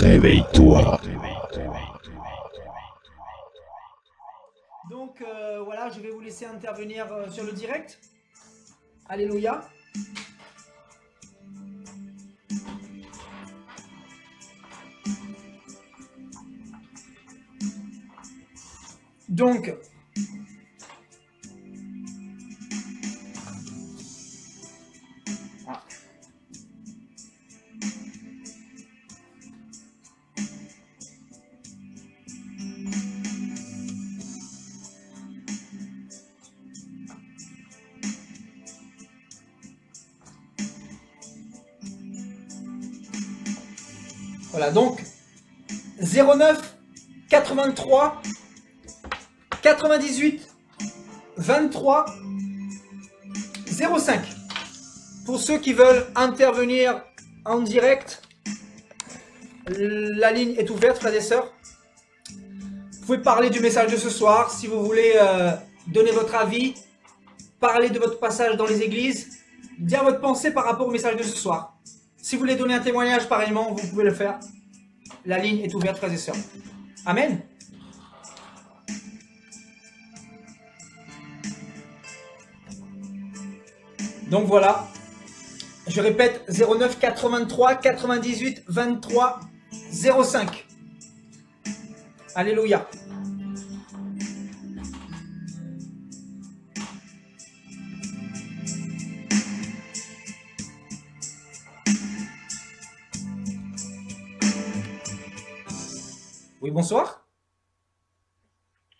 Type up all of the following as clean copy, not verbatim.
Réveille-toi. Donc voilà, je vais vous laisser intervenir sur le direct. Alléluia. Donc, ah. Voilà, donc 09 83 98 23 05. Pour ceux qui veulent intervenir en direct, la ligne est ouverte, frères et sœurs. Vous pouvez parler du message de ce soir. Si vous voulez donner votre avis, parler de votre passage dans les églises, dire votre pensée par rapport au message de ce soir. Si vous voulez donner un témoignage pareillement, vous pouvez le faire. La ligne est ouverte, frères et sœurs. Amen. Donc voilà, je répète, 09 83 98 23 05. Alléluia. Oui, bonsoir.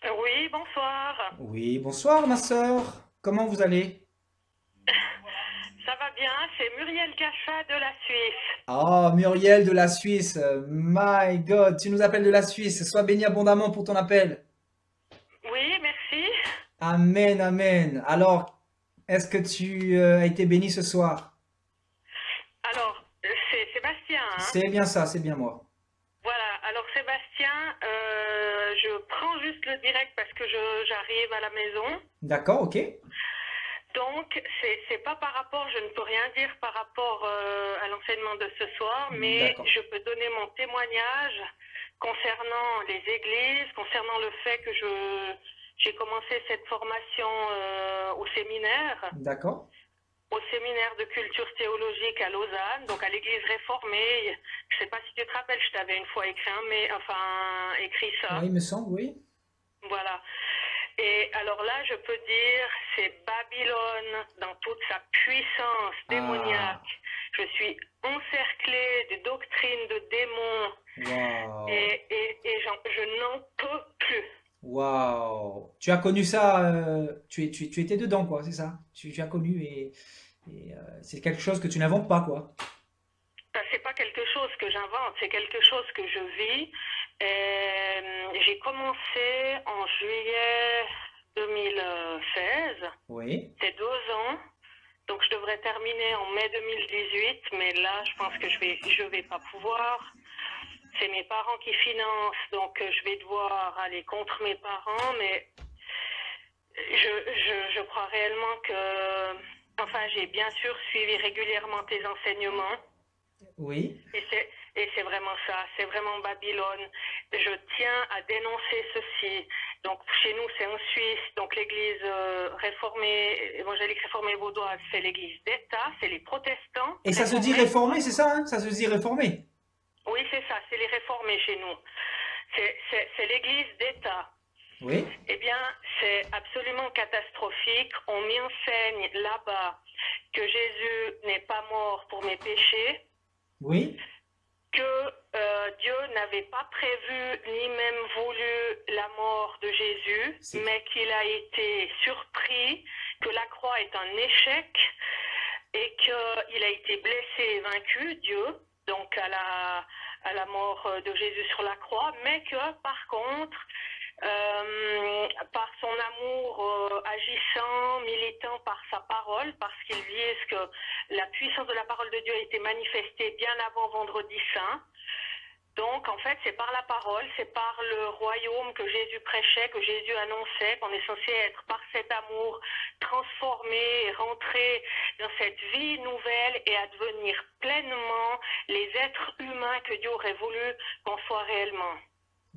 Oui, bonsoir. Oui, bonsoir ma sœur. Comment vous allez? Ça va bien, c'est Muriel Cachat de la Suisse. Oh, Muriel de la Suisse. My God, tu nous appelles de la Suisse. Sois béni abondamment pour ton appel. Oui, merci. Amen, amen. Alors, est-ce que tu as été béni ce soir? Alors, c'est Sébastien, hein? C'est bien ça, c'est bien moi. Voilà, alors Sébastien, je prends juste le direct parce que j'arrive à la maison. D'accord, ok. Donc, c'est pas par rapport, je ne peux rien dire par rapport à l'enseignement de ce soir, mais D'accord. je peux donner mon témoignage concernant les églises, concernant le fait que j'ai commencé cette formation au séminaire. D'accord. Au séminaire de culture théologique à Lausanne, donc à l'église réformée. Je ne sais pas si tu te rappelles, je t'avais une fois écrit ça. Oui, il me semble, oui. Voilà. Et alors là, je peux dire, c'est Babylone dans toute sa puissance démoniaque. Je suis encerclée de doctrines de démons. Wow. Je n'en peux plus. Wow. Tu as connu ça, tu étais dedans, quoi, c'est ça? Tu as connu et c'est quelque chose que tu n'inventes pas, quoi. C'est pas quelque chose que j'invente, c'est quelque chose que je vis. J'ai commencé en juillet 2016. Oui. C'est 2 ans. Donc je devrais terminer en mai 2018, mais là je pense que je vais pas pouvoir. C'est mes parents qui financent, donc je vais devoir aller contre mes parents, mais je crois réellement que, enfin, j'ai bien sûr suivi régulièrement tes enseignements. Oui. Et c'est vraiment ça, c'est vraiment Babylone. Je tiens à dénoncer ceci. Donc chez nous, c'est en Suisse, donc l'église réformée, évangélique réformée vaudoise, c'est l'église d'État, c'est les protestants. Et ça se dit réformé, c'est ça, hein? Ça se dit réformé. Oui, c'est ça, c'est les réformés chez nous. C'est l'église d'État. Oui. Eh bien, c'est absolument catastrophique. On m'y enseigne là-bas que Jésus n'est pas mort pour mes péchés. Oui. Que Dieu n'avait pas prévu ni même voulu la mort de Jésus, mais qu'il a été surpris, que la croix est un échec et qu'il a été blessé et vaincu, Dieu, donc à la mort de Jésus sur la croix, mais que par contre, par son amour agissant, militant par sa parole, parce qu'il disait que la puissance de la parole de Dieu a été manifestée bien avant Vendredi Saint, Donc, en fait, c'est par la parole, c'est par le royaume que Jésus prêchait, que Jésus annonçait, qu'on est censé être par cet amour transformé, rentrer dans cette vie nouvelle et à devenir pleinement les êtres humains que Dieu aurait voulu qu'on soit réellement.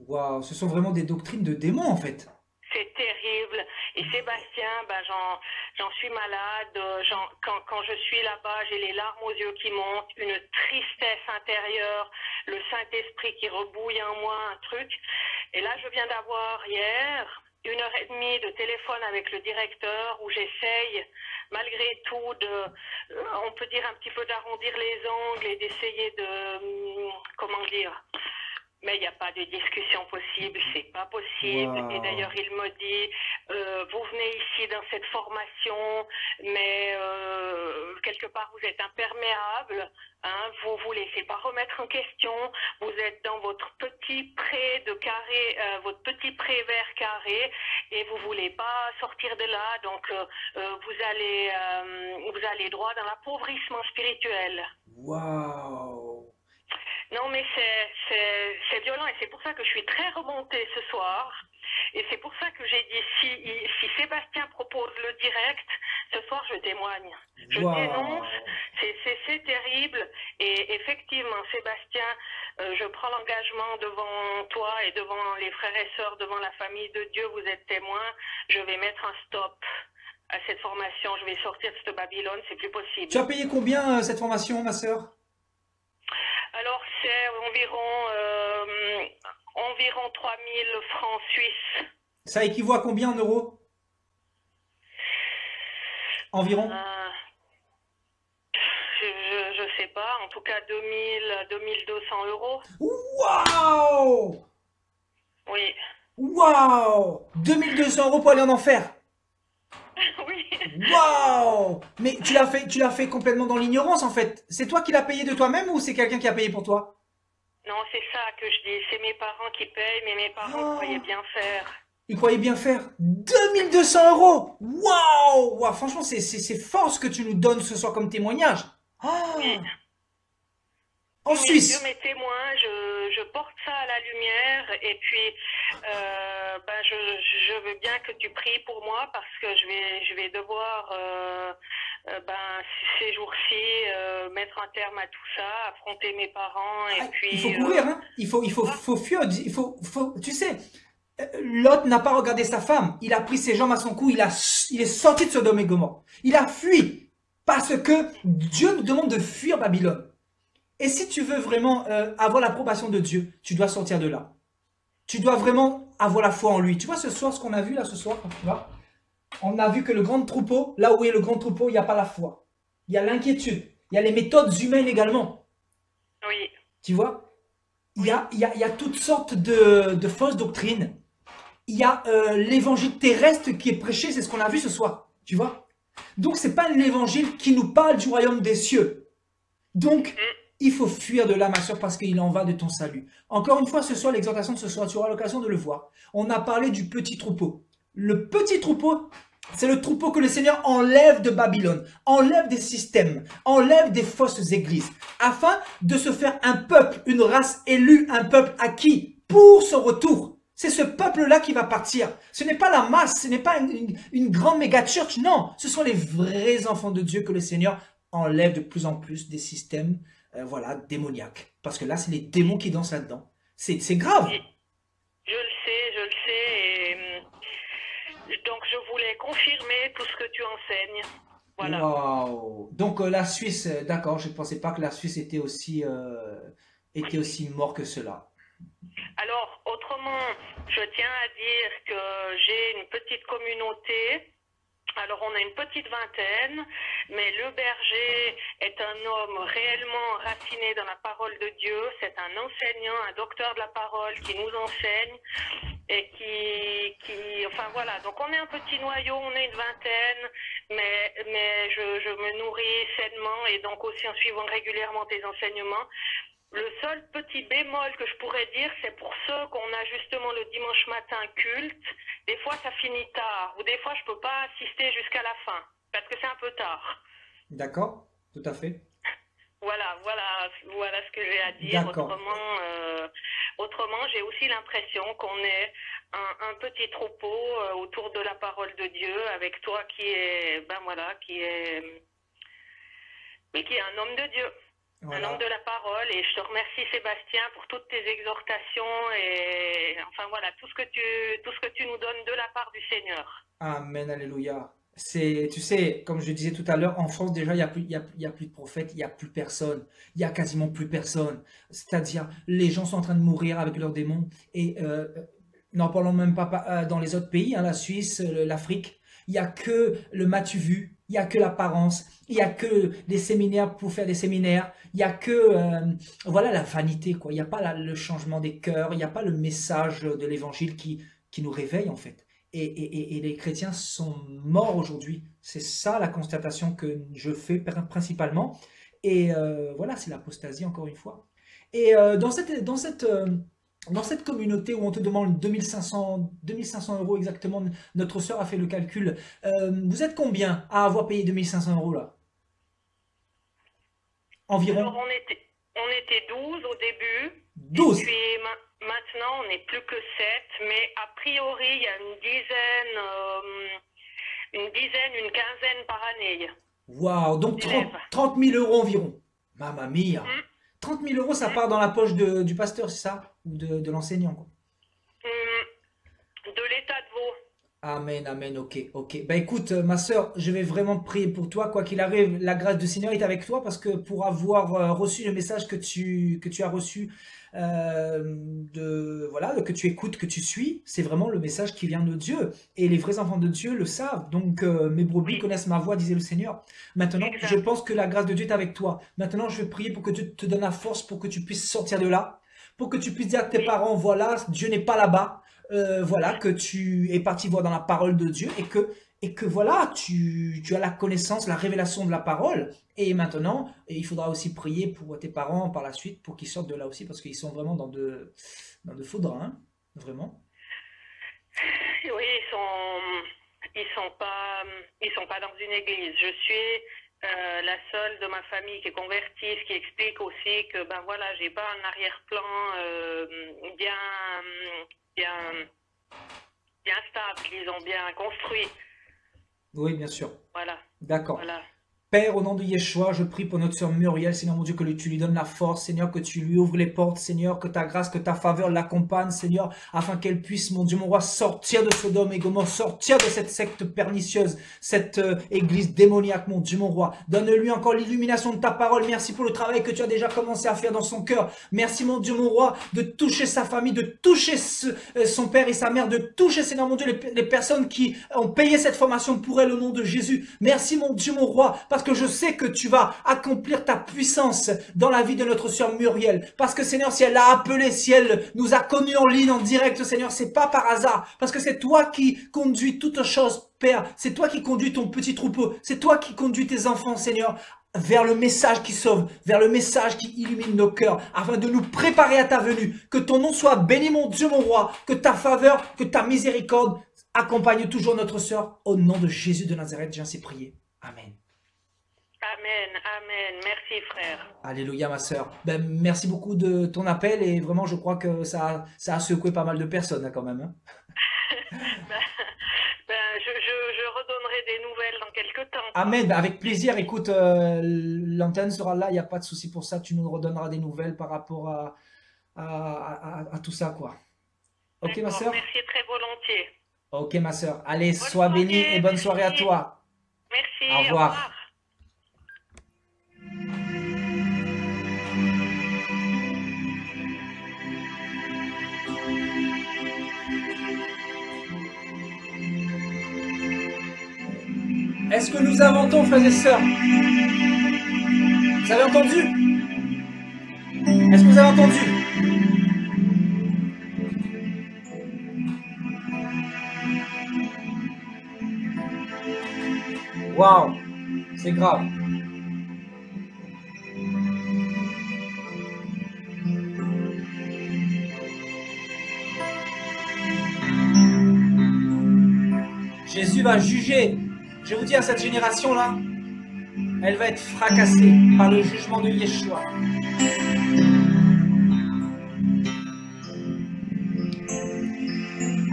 Waouh, ce sont vraiment des doctrines de démons en fait. C'est terrible. Et Sébastien, ben j'en suis malade. Quand je suis là-bas, j'ai les larmes aux yeux qui montent, une tristesse intérieure, le Saint-Esprit qui rebouille en moi, un truc. Et là, je viens d'avoir hier 1 heure et demie de téléphone avec le directeur où j'essaye, malgré tout, on peut dire un petit peu d'arrondir les angles et d'essayer de, comment dire, mais il n'y a pas de discussion possible, c'est pas possible. Et d'ailleurs, il me dit, vous venez ici dans cette formation, mais quelque part vous êtes imperméable, hein, vous laissez pas remettre en question, vous êtes dans votre petit pré de carré, votre petit pré vert carré, et vous voulez pas sortir de là, donc vous allez droit dans l'appauvrissement spirituel. Waouh. Non, mais c'est violent et c'est pour ça que je suis très remontée ce soir. Et c'est pour ça que j'ai dit, si Sébastien propose le direct, ce soir je témoigne. Je dénonce, c'est terrible. Et effectivement, Sébastien, je prends l'engagement devant toi et devant les frères et sœurs, devant la famille de Dieu, vous êtes témoins, je vais mettre un stop à cette formation. Je vais sortir de cette Babylone, c'est plus possible. Tu as payé combien cette formation, ma sœur? Alors, c'est environ 3000 francs suisses. Ça équivaut à combien en euros? Environ? Je sais pas, en tout cas 2200 euros. Waouh! Oui. Waouh! 2200 euros pour aller en enfer? Oui. Waouh! Mais tu l'as fait complètement dans l'ignorance en fait. C'est toi qui l'as payé de toi-même ou c'est quelqu'un qui a payé pour toi? Non, c'est ça que je dis. C'est mes parents qui payent, mais mes parents croyaient bien faire. Ils croyaient bien faire. 2200 euros! Waouh! Waouh! Franchement, c'est fort ce que tu nous donnes ce soir comme témoignage. Oui. En Suisse. Dieu m'est témoin, je porte ça à la lumière et puis je veux bien que tu pries pour moi parce que je vais devoir ces jours-ci mettre un terme à tout ça, affronter mes parents et puis il faut courir, hein. Il faut fuir. Tu sais, Lot n'a pas regardé sa femme. Il a pris ses jambes à son cou. Il est sorti de Sodome et Gomorrhe. Il a fui parce que Dieu nous demande de fuir Babylone. Et si tu veux vraiment avoir l'approbation de Dieu, tu dois sortir de là. Tu dois vraiment avoir la foi en lui. Tu vois ce soir, ce qu'on a vu là ce soir, tu vois, on a vu que le grand troupeau, là où est le grand troupeau, il n'y a pas la foi. Il y a l'inquiétude. Il y a les méthodes humaines également. Oui. Tu vois, il y a toutes sortes de fausses doctrines. Il y a l'évangile terrestre qui est prêché, c'est ce qu'on a vu ce soir. Tu vois. Donc, ce n'est pas l'évangile qui nous parle du royaume des cieux. Donc, il faut fuir de là, ma soeur, parce qu'il en va de ton salut. Encore une fois, ce soir, l'exhortation de ce soir, tu auras l'occasion de le voir. On a parlé du petit troupeau. Le petit troupeau, c'est le troupeau que le Seigneur enlève de Babylone, enlève des systèmes, enlève des fausses églises, afin de se faire un peuple, une race élue, un peuple acquis pour son retour. C'est ce peuple-là qui va partir. Ce n'est pas la masse, ce n'est pas une grande méga church, non. Ce sont les vrais enfants de Dieu que le Seigneur enlève de plus en plus des systèmes démoniaques. Parce que là, c'est les démons qui dansent là-dedans. C'est grave. Je le sais, et donc je voulais confirmer tout ce que tu enseignes. Voilà. Wow. Donc la Suisse, d'accord, je ne pensais pas que la Suisse était aussi mort que cela. Alors, autrement, je tiens à dire que j'ai une petite communauté. Alors, on a une petite vingtaine, mais le berger est un homme réellement raciné dans la parole de Dieu. C'est un enseignant, un docteur de la parole qui nous enseigne et enfin voilà. Donc, on est un petit noyau, on est une vingtaine, mais je me nourris sainement et donc aussi en suivant régulièrement tes enseignements. Le seul petit bémol que je pourrais dire, c'est pour ceux qu'on a justement le dimanche matin culte. Des fois, ça finit tard. Ou des fois, je ne peux pas assister jusqu'à la fin. Parce que c'est un peu tard. D'accord, tout à fait. Voilà ce que j'ai à dire. Autrement, Autrement, j'ai aussi l'impression qu'on est un petit troupeau autour de la parole de Dieu, avec toi qui est, ben voilà, qui est un homme de Dieu. Voilà. Un homme de la parole, et je te remercie Sébastien pour toutes tes exhortations et enfin voilà tout ce que tu nous donnes de la part du Seigneur. Amen, alléluia. C'est, tu sais, comme je disais tout à l'heure, en France déjà, il y a plus de prophètes, il y a plus personne, il y a quasiment plus personne. C'est-à-dire, les gens sont en train de mourir avec leurs démons. Et n'en parlons même pas dans les autres pays, hein, la Suisse, l'Afrique. Il y a que le m'as-tu vu, il y a que l'apparence, il y a que des séminaires pour faire des séminaires, il y a que voilà la vanité quoi. Il n'y a pas le changement des cœurs, il n'y a pas le message de l'évangile qui nous réveille en fait. Et les chrétiens sont morts aujourd'hui. C'est ça la constatation que je fais principalement. Et voilà, c'est l'apostasie encore une fois. Et dans cette communauté où on te demande 2500 euros exactement, notre sœur a fait le calcul. Vous êtes combien à avoir payé 2500 euros là? Environ Alors on était 12 au début. 12. Et puis maintenant on n'est plus que 7, mais a priori il y a une quinzaine par année. Waouh, donc 30 000 euros environ. Mamma mia. 30 000 euros, ça part dans la poche du pasteur, c'est ça? Ou de l'enseignant, quoi. De l'état de Vaud. Amen, amen, ok, ok. Bah écoute, ma soeur, je vais vraiment prier pour toi. Quoi qu'il arrive, la grâce du Seigneur est avec toi parce que pour avoir reçu le message que tu as reçu, voilà, que tu écoutes, que tu suis, c'est vraiment le message qui vient de Dieu. Et les vrais enfants de Dieu le savent. Donc, mes brebis connaissent ma voix, disait le Seigneur. Maintenant, Exact. je pense que la grâce de Dieu est avec toi. Maintenant, je vais prier pour que Dieu te donne la force pour que tu puisses sortir de là. Pour que tu puisses dire à tes parents, voilà, Dieu n'est pas là-bas. Voilà, que tu es parti voir dans la parole de Dieu et que voilà, tu as la connaissance, la révélation de la parole. Et maintenant, il faudra aussi prier pour tes parents par la suite pour qu'ils sortent de là aussi parce qu'ils sont vraiment dans de faux draps, hein, vraiment. Oui, ils sont pas dans une église. Je suis la seule de ma famille qui est convertie, ce qui explique aussi que ben voilà, j'ai pas un arrière-plan bien stable, disons, bien construit. Oui, bien sûr. Voilà. D'accord. Voilà. Père, au nom de Yeshua, je prie pour notre sœur Muriel, Seigneur mon Dieu, que tu lui donnes la force, Seigneur, que tu lui ouvres les portes, Seigneur, que ta grâce, que ta faveur l'accompagne, Seigneur, afin qu'elle puisse, mon Dieu, mon roi, sortir de Sodome et Gomorrhe, sortir de cette secte pernicieuse, cette église démoniaque, mon Dieu, mon roi. Donne-lui encore l'illumination de ta parole. Merci pour le travail que tu as déjà commencé à faire dans son cœur. Merci, mon Dieu, mon roi, de toucher sa famille, de toucher son père et sa mère, de toucher, Seigneur, mon Dieu, les personnes qui ont payé cette formation pour elle au nom de Jésus. Merci, mon Dieu, mon roi, parce que je sais que tu vas accomplir ta puissance dans la vie de notre sœur Muriel. Parce que Seigneur, si elle l'a appelé, si elle nous a connus en ligne, en direct, Seigneur, c'est pas par hasard. Parce que c'est toi qui conduis toutes choses, Père. C'est toi qui conduis ton petit troupeau. C'est toi qui conduis tes enfants, Seigneur, vers le message qui sauve, vers le message qui illumine nos cœurs, afin de nous préparer à ta venue. Que ton nom soit béni, mon Dieu, mon roi. Que ta faveur, que ta miséricorde accompagne toujours notre sœur. Au nom de Jésus de Nazareth, j'ai ainsi prié. Amen. Amen, amen. Merci, frère. Alléluia, ma sœur. Ben, merci beaucoup de ton appel et vraiment, je crois que ça a secoué pas mal de personnes hein, quand même. Hein. Je redonnerai des nouvelles dans quelques temps. Amen, ben, avec plaisir. Écoute, l'antenne sera là, il n'y a pas de souci pour ça. Tu nous redonneras des nouvelles par rapport à tout ça, quoi. Ok, ma sœur? Merci très volontiers. Ok, ma sœur. Allez, Bonne sois bénie soirée, et bonne soirée à toi. Merci. Au revoir. Est-ce que nous inventons, frères et sœurs? Vous avez entendu? Est-ce que vous avez entendu? Waouh, c'est grave. Jésus va juger. Je vous dis à cette génération-là, elle va être fracassée par le jugement de Yeshua.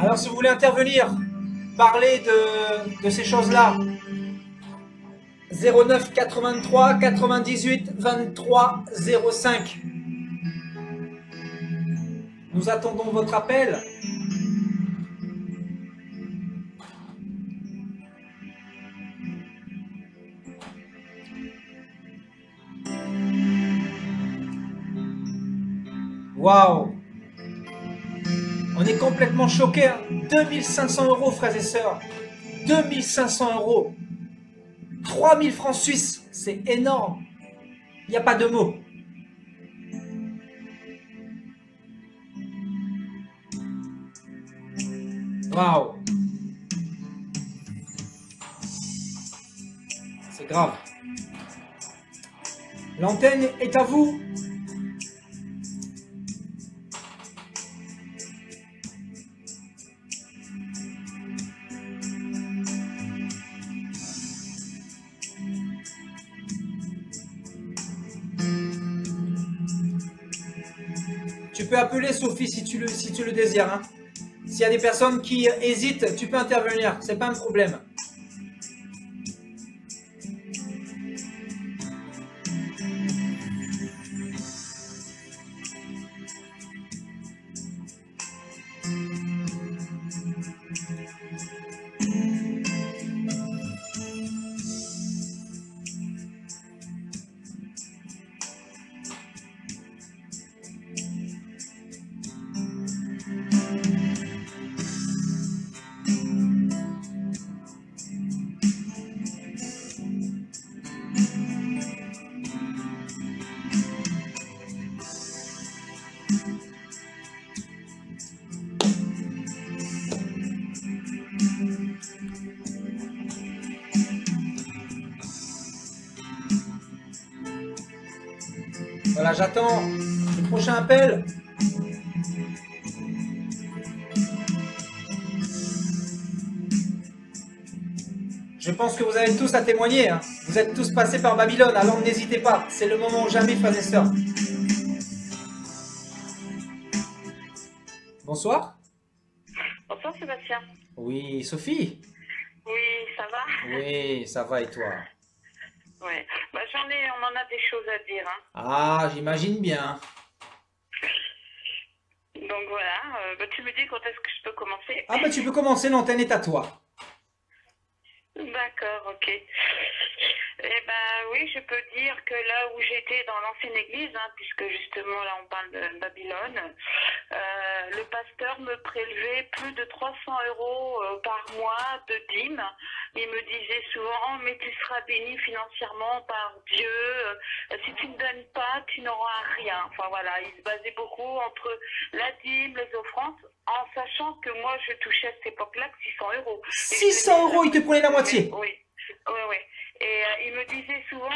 Alors si vous voulez intervenir, parler de ces choses-là, 09 83 98 23 05. Nous attendons votre appel. Waouh! On est complètement choqués. 2500 euros, frères et sœurs. 2500 euros. 3000 francs suisses. C'est énorme. Il n'y a pas de mots. Waouh! C'est grave. L'antenne est à vous. Tu peux appeler Sophie si tu le désires. Hein. S'il y a des personnes qui hésitent, tu peux intervenir. C'est pas un problème. Voilà, j'attends le prochain appel. Je pense que vous avez tous à témoigner. Hein. Vous êtes tous passés par Babylone, alors n'hésitez pas. C'est le moment ou jamais, frères et sœurs. Bonsoir. Bonsoir Sébastien. Oui, Sophie. Oui, ça va? Oui, ça va et toi? Ouais. Bah, on en a des choses à dire. Hein. Ah, j'imagine bien. Donc voilà, bah, tu me dis quand est-ce que je peux commencer? Ah bah tu peux commencer, l'antenne est à toi. D'accord, ok. Eh ben oui, je peux dire que là où j'étais dans l'ancienne église, hein, puisque justement là on parle de Babylone, le pasteur me prélevait plus de 300 euros par mois de dîmes. Il me disait souvent, oh, mais tu seras béni financièrement par Dieu, si tu ne donnes pas, tu n'auras rien. Enfin voilà, il se basait beaucoup entre la dîme, les offrandes, en sachant que moi je touchais à cette époque-là que 600 euros. 600 euros, il te prenait la moitié. Oui, oui, oui. Et il me disait souvent,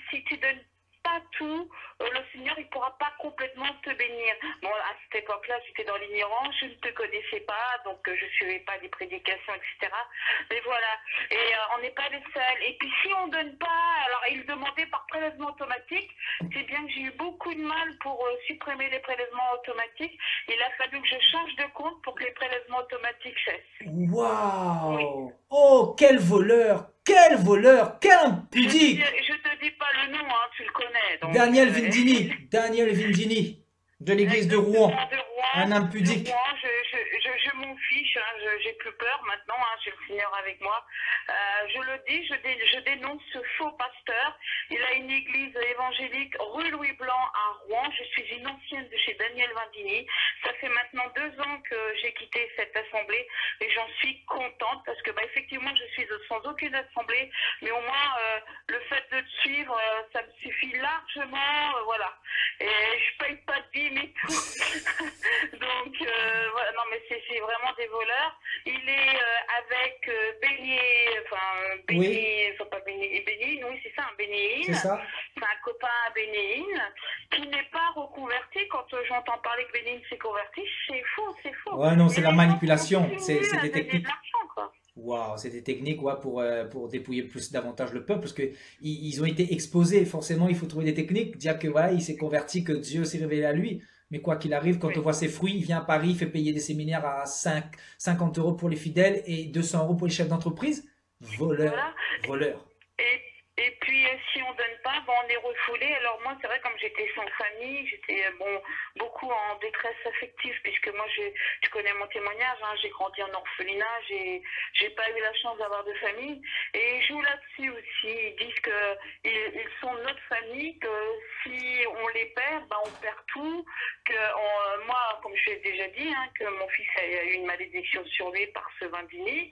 si tu donnes pas tout, le Seigneur il pourra pas complètement te bénir. Bon, à cette époque-là, j'étais dans l'ignorance, je ne te connaissais pas, donc je suivais pas les prédications, etc. Mais voilà, et on n'est pas les seuls. Et puis si on donne pas, alors il demandait par prélèvement automatique, c'est bien que j'ai eu beaucoup de mal pour supprimer les prélèvements automatiques. Il a fallu que je change de compte pour que les prélèvements automatiques cessent. Waouh! Oui. Oh, quel voleur! Quel voleur! Quel impudique! Je te dis pas le nom, hein, tu le connais. Donc, Daniel Vindini, de l'église de Rouen. De Rouen, Un impudique. de Rouen, je m'en fiche, hein, j'ai plus peur maintenant, hein, j'ai le Seigneur avec moi. Je le dis, je dénonce ce faux pasteur. Il a une église évangélique rue Louis Blanc à Rouen. Je suis une ancienne de chez Daniel Vindini. Ça fait maintenant 2 ans que j'ai quitté cette assemblée et j'en suis contente parce que effectivement je suis sans aucune assemblée, mais au moins le fait de te suivre, ça me suffit largement, voilà. Et je paye pas de dîmes et tout. Donc voilà, non mais c'est vraiment des voleurs. Il est avec Bénéine, oui c'est ça, un Bénéine. C'est ça. C'est un copain à Bénéine qui n'est pas reconverti. Quand j'entends parler que Bénéine s'est converti, c'est faux, c'est faux. Ouais, non, c'est la manipulation. C'est des techniques. De Waouh, c'est des techniques ouais, pour dépouiller davantage le peuple parce que ils ont été exposés. Forcément, il faut trouver des techniques. Dire que voilà, il s'est converti, que Dieu s'est révélé à lui. Mais quoi qu'il arrive, quand on voit ses fruits, il vient à Paris, il fait payer des séminaires à 50 euros pour les fidèles et 200 euros pour les chefs d'entreprise. Voleur, Voilà. voleur. Et puis, si on donne pas, on est refoulé. Alors moi, c'est vrai, comme j'étais sans famille, j'étais beaucoup en détresse affective, puisque moi, tu connais mon témoignage, hein, j'ai grandi en orphelinat, j'ai pas eu la chance d'avoir de famille. Et ils jouent là-dessus aussi. Ils disent que ils sont notre famille, que si on les perd, on perd tout. Moi, comme je l'ai déjà dit, hein, que mon fils a eu une malédiction sur lui par ce Vandini.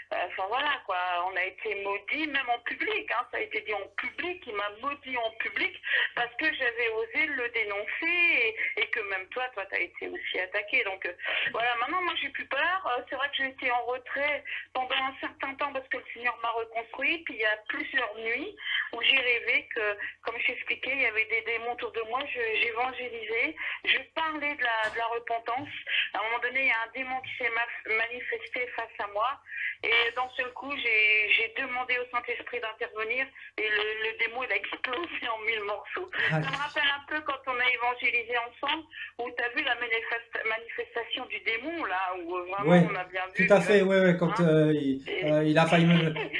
Enfin voilà quoi, on a été maudit même en public, hein, ça a été dit en public, il m'a maudit en public parce que j'avais osé le dénoncer et que même toi t'as été aussi attaqué. Donc voilà, maintenant moi j'ai plus peur. C'est vrai que j'ai été en retrait pendant un certain temps parce que le Seigneur m'a reconstruit, puis il y a plusieurs nuits où j'ai rêvé que, comme je t'expliquais, il y avait des démons autour de moi, j'évangélisais, je parlais de la repentance. À un moment donné, il y a un démon qui s'est manifesté face à moi. Et d'un seul coup, j'ai demandé au Saint-Esprit d'intervenir et le démon il a explosé en 1000 morceaux. Ça me rappelle un peu quand on a évangélisé ensemble, où tu as vu la manifestation du démon, là, où vraiment on a bien vu. Tout à fait, ouais, quand il a failli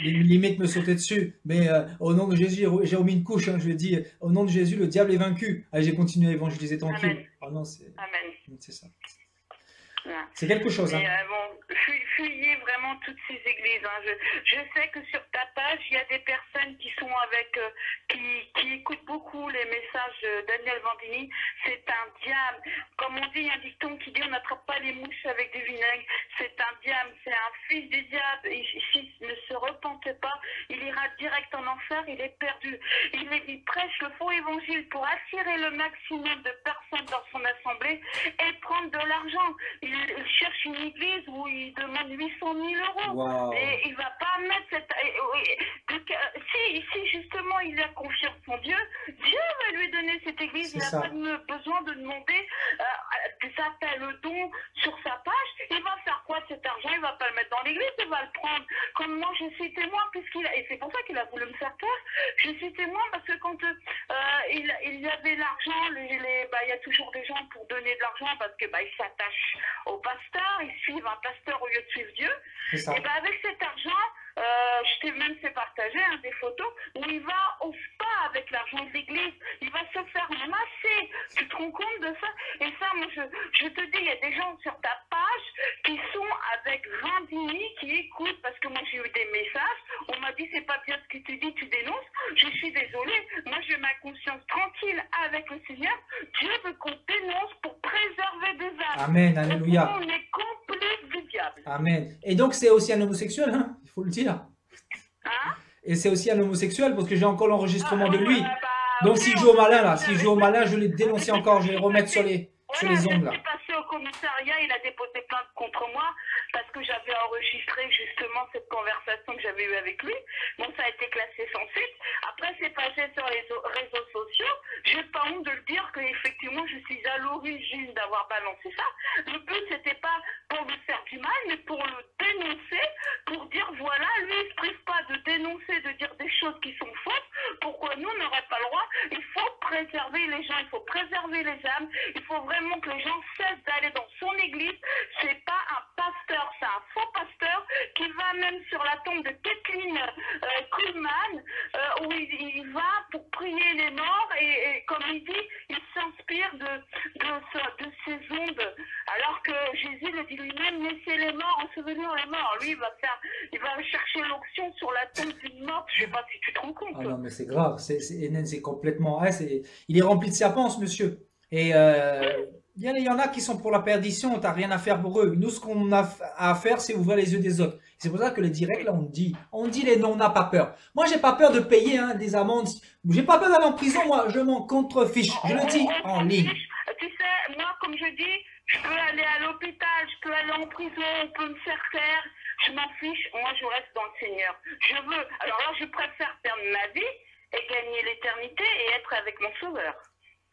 limite me sauter dessus. Mais au nom de Jésus, j'ai remis une couche, hein, je lui ai dit, au nom de Jésus, le diable est vaincu. Ah, j'ai continué à évangéliser tranquille. Amen. Oh non, Amen. C'est ça. C'est quelque chose. Mais, hein. fuyez vraiment toutes ces églises. Hein. Je sais que sur ta page, il y a des personnes qui sont avec, qui écoutent beaucoup les messages de Daniel Vandini. C'est un diable. Comme on dit, il y a un dicton qui dit on n'attrape pas les mouches avec du vinaigre. C'est un diable, c'est un fils du diable. S'il ne se repente pas, il ira direct en enfer, il est perdu. Il prêche le faux évangile pour attirer le maximum de personnes dans son assemblée et prendre de l'argent. Il cherche une église où il demande 800 000 euros. Wow. Et il va pas mettre cette... Si justement il a confiance en Dieu, Dieu va lui donner cette église. Il n'a pas besoin de demander des appels au don sur sa page. Il va faire quoi de cet argent? Il va pas le mettre dans l'église, il va le prendre. Comme moi, je suis témoin, et c'est pour ça qu'il a voulu me faire peur. Je suis témoin parce que quand il y avait l'argent, il y a toujours des gens pour donner de l'argent parce que ils s'attachent au pasteur, ils suivent un pasteur au lieu de suivre Dieu. Et avec cet argent, je t'ai même fait partager des photos où il va au spa avec l'argent de l'église, il va se faire masser. Tu te rends compte de ça? Et ça, moi, je te dis, il y a des gens sur ta page qui sont avec Vandini, qui écoutent, parce que moi j'ai eu des messages, on m'a dit c'est pas bien ce que tu dis, tu dénonces. Je suis désolée, moi j'ai ma conscience tranquille avec le Seigneur. Dieu veut qu'on dénonce pour préserver des âmes. Amen, alléluia. On est complice du diable. Amen. Et donc c'est aussi un homosexuel, hein, il faut le dire. Hein? Et c'est aussi un homosexuel parce que j'ai encore l'enregistrement de lui. Donc s'il joue au malin là, s'il joue au malin, je l'ai dénoncé encore, je vais le remettre sur les ondes là. Je suis passé au commissariat, il a déposé plainte contre moi parce que j'avais enregistré justement cette conversation que j'avais eue avec lui. Bon, ça a été classé sans suite. Après, c'est passé sur les réseaux sociaux. J'ai pas honte de le dire que effectivement, je suis à l'origine d'avoir balancé ça. Le but, c'était pas pour lui faire du mal, mais pour le dénoncer, pour dire voilà, lui, il se prive pas de dénoncer, de dire des choses qui sont fausses. Pourquoi nous, on n'aurait pas le droit? Il faut préserver les gens, il faut préserver les âmes. Il faut vraiment que les gens cessent d'aller dans son église. C'est pas un pasteur, c'est un faux pasteur qui va même sur la tombe de Kathleen Kuhlman, où il va pour prier les morts et comme il dit, il s'inspire de ces ondes. Alors que Jésus le dit lui-même, laissez les morts ensevelir les morts. Lui, il va chercher l'onction sur la tombe d'une morte. Je sais pas si tu te rends compte. Ah non, mais c'est grave. C'est complètement. Il est rempli de serpents, ce monsieur. Et il y en a qui sont pour la perdition, t'as rien à faire pour eux. Nous, ce qu'on a à faire, c'est ouvrir les yeux des autres. C'est pour ça que les directs, là, on dit les noms, on n'a pas peur. Moi, j'ai pas peur de payer des amendes. J'ai pas peur d'aller en prison, moi, je m'en contrefiche. Je le dis en ligne. Tu sais, moi, comme je dis, je peux aller à l'hôpital, je peux aller en prison, on peut me faire taire. Je m'en fiche, moi, je reste dans le Seigneur. Alors là, je préfère perdre ma vie et gagner l'éternité et être avec mon Sauveur.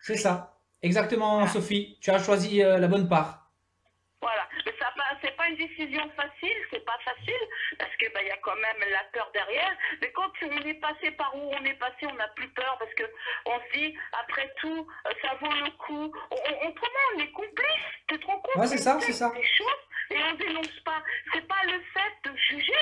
C'est ça. Exactement, Sophie. Tu as choisi la bonne part. Voilà. Mais c'est pas pas une décision facile, c'est pas facile, parce que il y a quand même la peur derrière. Mais quand on est passé par où on est passé, on n'a plus peur, parce que on se dit, après tout, ça vaut le coup. Autrement, on est complice, tu te rends compte? Ouais, c'est ça, On c'est fait ça. des choses et on dénonce pas. C'est pas le fait de juger,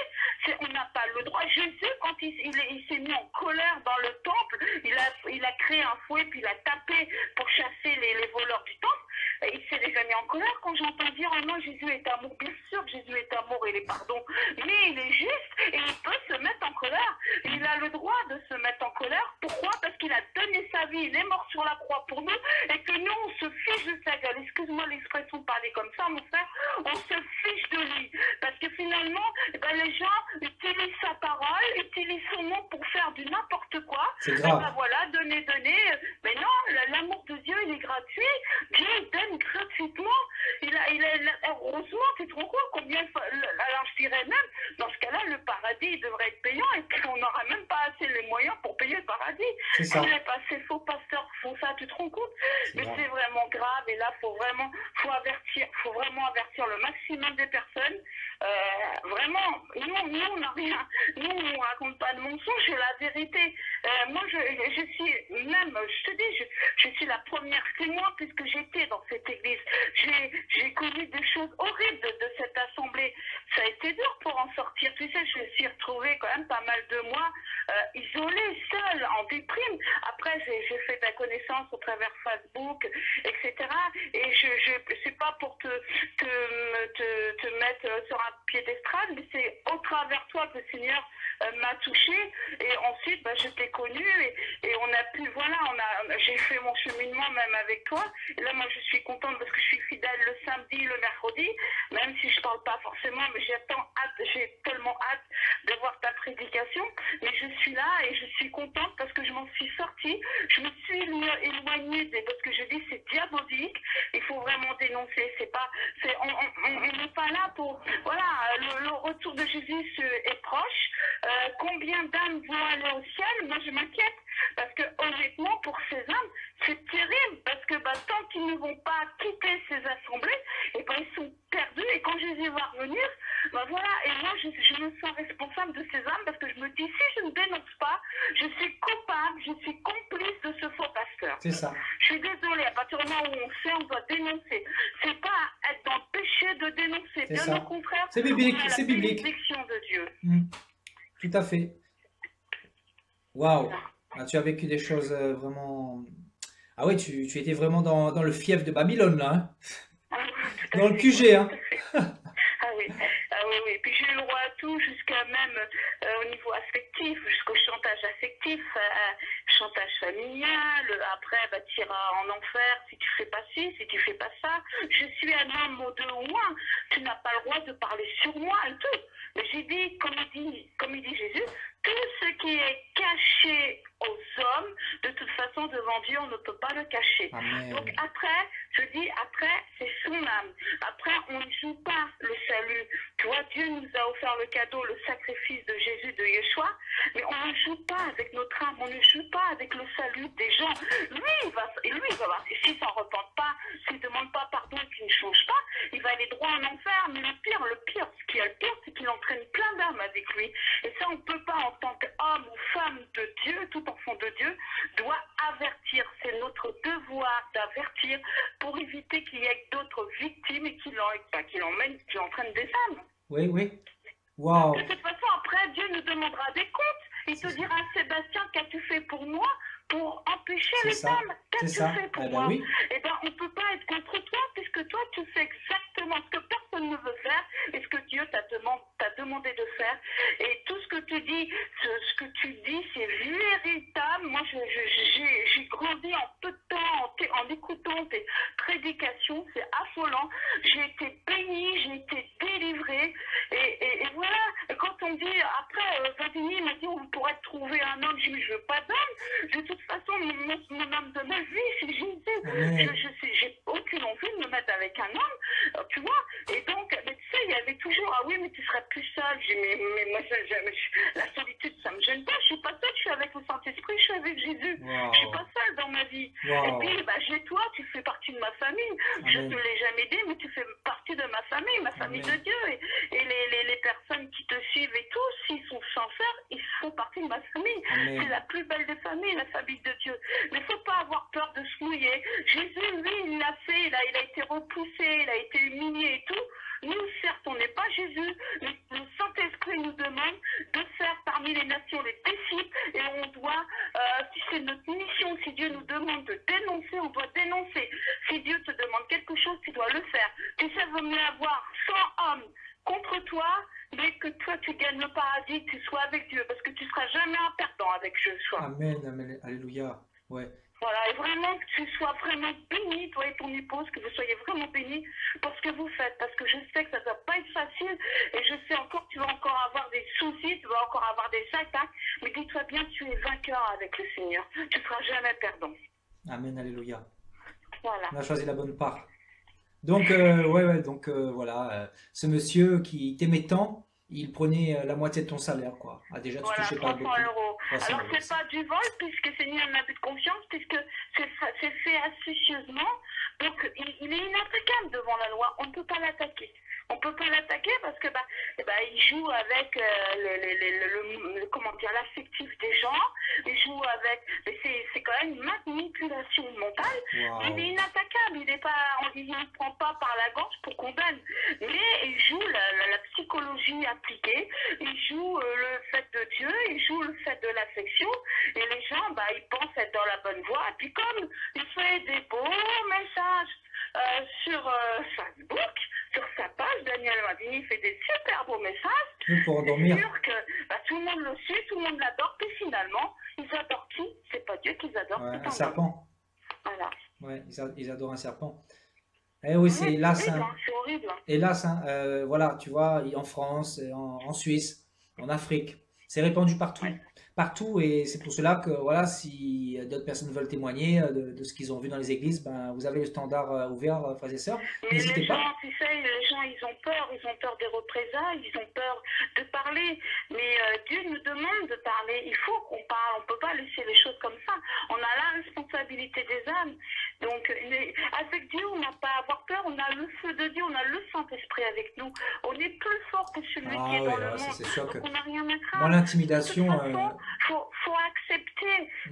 on n'a pas le droit. Jésus, quand il s'est mis en colère dans le temple, il a créé un fouet, puis il a tapé pour chasser les voleurs du temple. Et il s'est déjà mis en colère quand j'entends dire, oh non, Jésus est amour. Bien sûr que Jésus est amour, il est pardon. Mais il est juste et il peut se mettre en colère. Il a le droit de se mettre en colère. Pourquoi? Parce qu'il a donné sa vie, il est mort sur la croix pour nous et que nous, on se fiche de sa gueule. Excuse-moi l'expression de parler comme ça, mon frère. On se fiche de lui. Parce que finalement, les gens utilisent sa parole, utilisent son nom pour faire du n'importe quoi. C'est Et grave. voilà, donner. Mais non, l'amour de Dieu, il est gratuit. Dieu donne gratuitement. Heureusement, tu te rends compte combien. Alors, je dirais même, dans ce cas-là, le paradis devrait être payant et qu'on n'aura même pas assez les moyens pour payer le paradis. C'est ça. Ces faux pasteurs font ça, tu te rends compte? Mais grave. c'est vraiment grave et là, faut vraiment avertir le maximum des personnes. Vraiment, nous, on n'a rien. Nous, on raconte pas de mensonges, c'est la vérité. Moi, je suis, même, je te dis, je suis la première témoin puisque j'étais dans cette église. J'ai connu des choses horribles de cette assemblée. Ça a été dur pour en sortir. Tu sais, je me suis retrouvée quand même pas mal de mois isolée, seule, en déprime. Après, j'ai fait de la connaissance au travers Facebook, etc. Et c'est pas pour te mettre sur un piédestal, mais c'est au travers toi que le Seigneur m'a touchée. Et ensuite, je t'ai connue et on a pu, voilà, j'ai fait mon cheminement même avec toi. Et là, moi, je suis contente parce que je suis fidèle le samedi, le mercredi, même si je parle pas forcément, mais j'ai tellement hâte de voir ta prédication. Mais je suis là et je suis contente parce que je m'en suis sortie. Je me suis éloignée parce que je dis c'est diabolique. Il faut vraiment dénoncer. On n'est pas là pour, voilà, le retour de Jésus est proche. Combien d'âmes vont aller au ciel? Moi, je m'inquiète parce que honnêtement, pour ces âmes, c'est terrible parce que tant qu'ils ne vont pas quitter ces assemblées, et ils sont perdus. Et quand Jésus va revenir, voilà. Et moi, je me sens responsable de ces âmes parce que je me dis, si je ne dénonce pas, je suis coupable, je suis complice de ce faux pasteur. C'est ça. Je suis désolée, à partir du moment où on sait, on doit dénoncer. C'est pas être dans le péché de dénoncer. C'est Bien ça. au contraire, C'est biblique, on a c'est la biblique. bénédiction de Dieu. Tout à fait. Waouh. Ah, tu as vécu des choses vraiment. Ah oui, tu étais vraiment dans le fief de Babylone, là. Hein. Dans le QG, hein. Ah oui, oui. Puis j'ai eu le droit à tout, jusqu'à même au niveau affectif, jusqu'au chantage affectif, chantage familial. Après, tu iras en enfer si tu fais pas ci, si tu fais pas ça. Je suis un homme de loin. Tu n'as pas le droit de parler sur moi et tout. Mais j'ai dit, comme il dit Jésus, tout ce qui est caché aux hommes, de toute façon, devant Dieu, on ne peut pas le cacher. Amen. Donc après, c'est son âme. Après, on ne joue pas le salut. Tu vois, Dieu nous a offert le cadeau, le sacrifice de Jésus, de Yeshua, mais on ne joue pas avec notre âme, on ne joue pas avec le salut des gens. Lui, il va voir. Et s'il ne s'en repente pas, s'il ne demande pas pardon, qu'il ne change pas, il va aller droit en enfer. Mais le pire, ce qui est le pire, c'est qu'il entraîne plein d'âmes avec lui. Et ça, on ne peut pas, en tant qu'homme ou femme de Dieu, tout enfant de Dieu, doit avertir. C'est notre devoir d'avertir pour éviter qu'il y ait d'autres victimes et qu'il entraîne des âmes. Oui. Waouh. De toute façon, après, Dieu nous demandera des comptes. Il te dira, Sébastien, qu'as-tu fait pour moi pour empêcher les âmes? Qu'as-tu fait pour moi? Oui. Eh bien, on ne peut pas être contre toi, puisque toi, tu fais exactement ce que personne ne veut faire et ce que Dieu t'a demandé de faire. Et tout ce que tu dis, c'est véritable. Moi, j'ai grandi en peu de temps en écoutant tes prédications. C'est affolant. J'ai été bénie, j'ai été délivrée. Et voilà. Et quand on dit, après, Vladimir m'a dit, on pourrait trouver un homme. Je dis, mais je veux pas d'homme. De toute façon, mon homme de ma vie, c'est Jésus. J'ai aucune envie de me mettre avec un homme, tu vois. Et donc, mais tu sais, il y avait toujours, ah oui, mais tu serais plus seule. Je dis, mais moi, la solitude, ça me gêne pas. Je suis pas seule, je suis avec le Saint-Esprit, je suis avec Jésus. Wow. Je suis pas seule dans ma vie. Wow. Et puis, j'ai toi, tu fais partie de ma famille. Amen. Je ne te l'ai jamais dit, mais tu fais partie partie de ma famille de Dieu. Et les personnes qui te suivent et tout, s'ils sont sincères, ils font partie de ma famille. C'est la plus belle des familles, la famille de Dieu. Mais il ne faut pas avoir peur de se mouiller. Jésus, lui, il l'a fait, il a été repoussé, il a été humilié et tout. Nous, certes, on n'est pas Jésus, mais le Saint-Esprit nous demande de faire parmi les nations les disciples, et on doit, si c'est notre mission, si Dieu nous demande de dénoncer, on doit dénoncer. Si Dieu te demande quelque chose, tu dois le faire. Tu sais, vaut mieux avoir 100 hommes contre toi, mais que toi tu gagnes le paradis, que tu sois avec Dieu, parce que tu ne seras jamais un perdant avec Joshua. Amen, amen, alléluia. Ouais. Voilà, et vraiment que tu sois vraiment béni, toi et ton épouse, que vous soyez vraiment bénis pour ce que vous faites, parce que je sais que ça ne doit pas être facile, et je sais encore que tu vas encore avoir des soucis, tu vas encore avoir des attaques, mais dis-toi bien, tu es vainqueur avec le Seigneur, tu ne seras jamais perdant. Amen, alléluia. Voilà. On a choisi la bonne part. Donc, voilà, ce monsieur qui t'aimait tant, il prenait la moitié de ton salaire, quoi. Ah, déjà, tu Voilà, touchais pas 300 beaucoup. euros. 300 Alors, euros, c'est pas du vol, puisque c'est ni un abus de confiance, puisque c'est fait astucieusement. Donc, il est inattaquable devant la loi. On ne peut pas l'attaquer. On ne peut pas l'attaquer parce que il joue avec comment dire, l'affectif des gens. Il joue avec. Mais c'est quand même une manipulation mentale. Wow. Il est inattaquable. Il ne prend pas par la gorge pour qu'on donne. Mais il joue la psychologie appliquée. Il joue le fait de Dieu. Il joue le fait de l'affection. Et les gens, ils pensent être dans la bonne voie. Et puis comme il fait des beaux messages sur Facebook, sur sa page, Daniel Madini fait des super beaux messages. Pour endormir. C'est sûr que tout le monde le suit, tout le monde l'adore, puis finalement, ils adorent qui? C'est pas Dieu qu'ils adorent, Ouais, c'est un serpent. Voilà. Ouais, ils adorent un serpent. Eh oui, c'est hélas. C'est horrible. Hélas, voilà, tu vois, en France, en Suisse, en Afrique, c'est répandu partout. Ouais. Partout, et c'est pour cela que, voilà, si d'autres personnes veulent témoigner de ce qu'ils ont vu dans les églises, vous avez le standard ouvert, frères et sœurs. N'hésitez pas. Tu sais, les gens, ils ont peur des représailles, ils ont peur de parler. Mais Dieu nous demande de parler. Il faut qu'on parle. On ne peut pas laisser les choses comme ça. On a la responsabilité des âmes. Donc, avec Dieu, on n'a pas à avoir peur. On a le feu de Dieu, on a le Saint-Esprit avec nous. On est plus fort que celui qui est dans le monde. C'est sûr que on n'a rien à craindre. Moi, l'intimidation.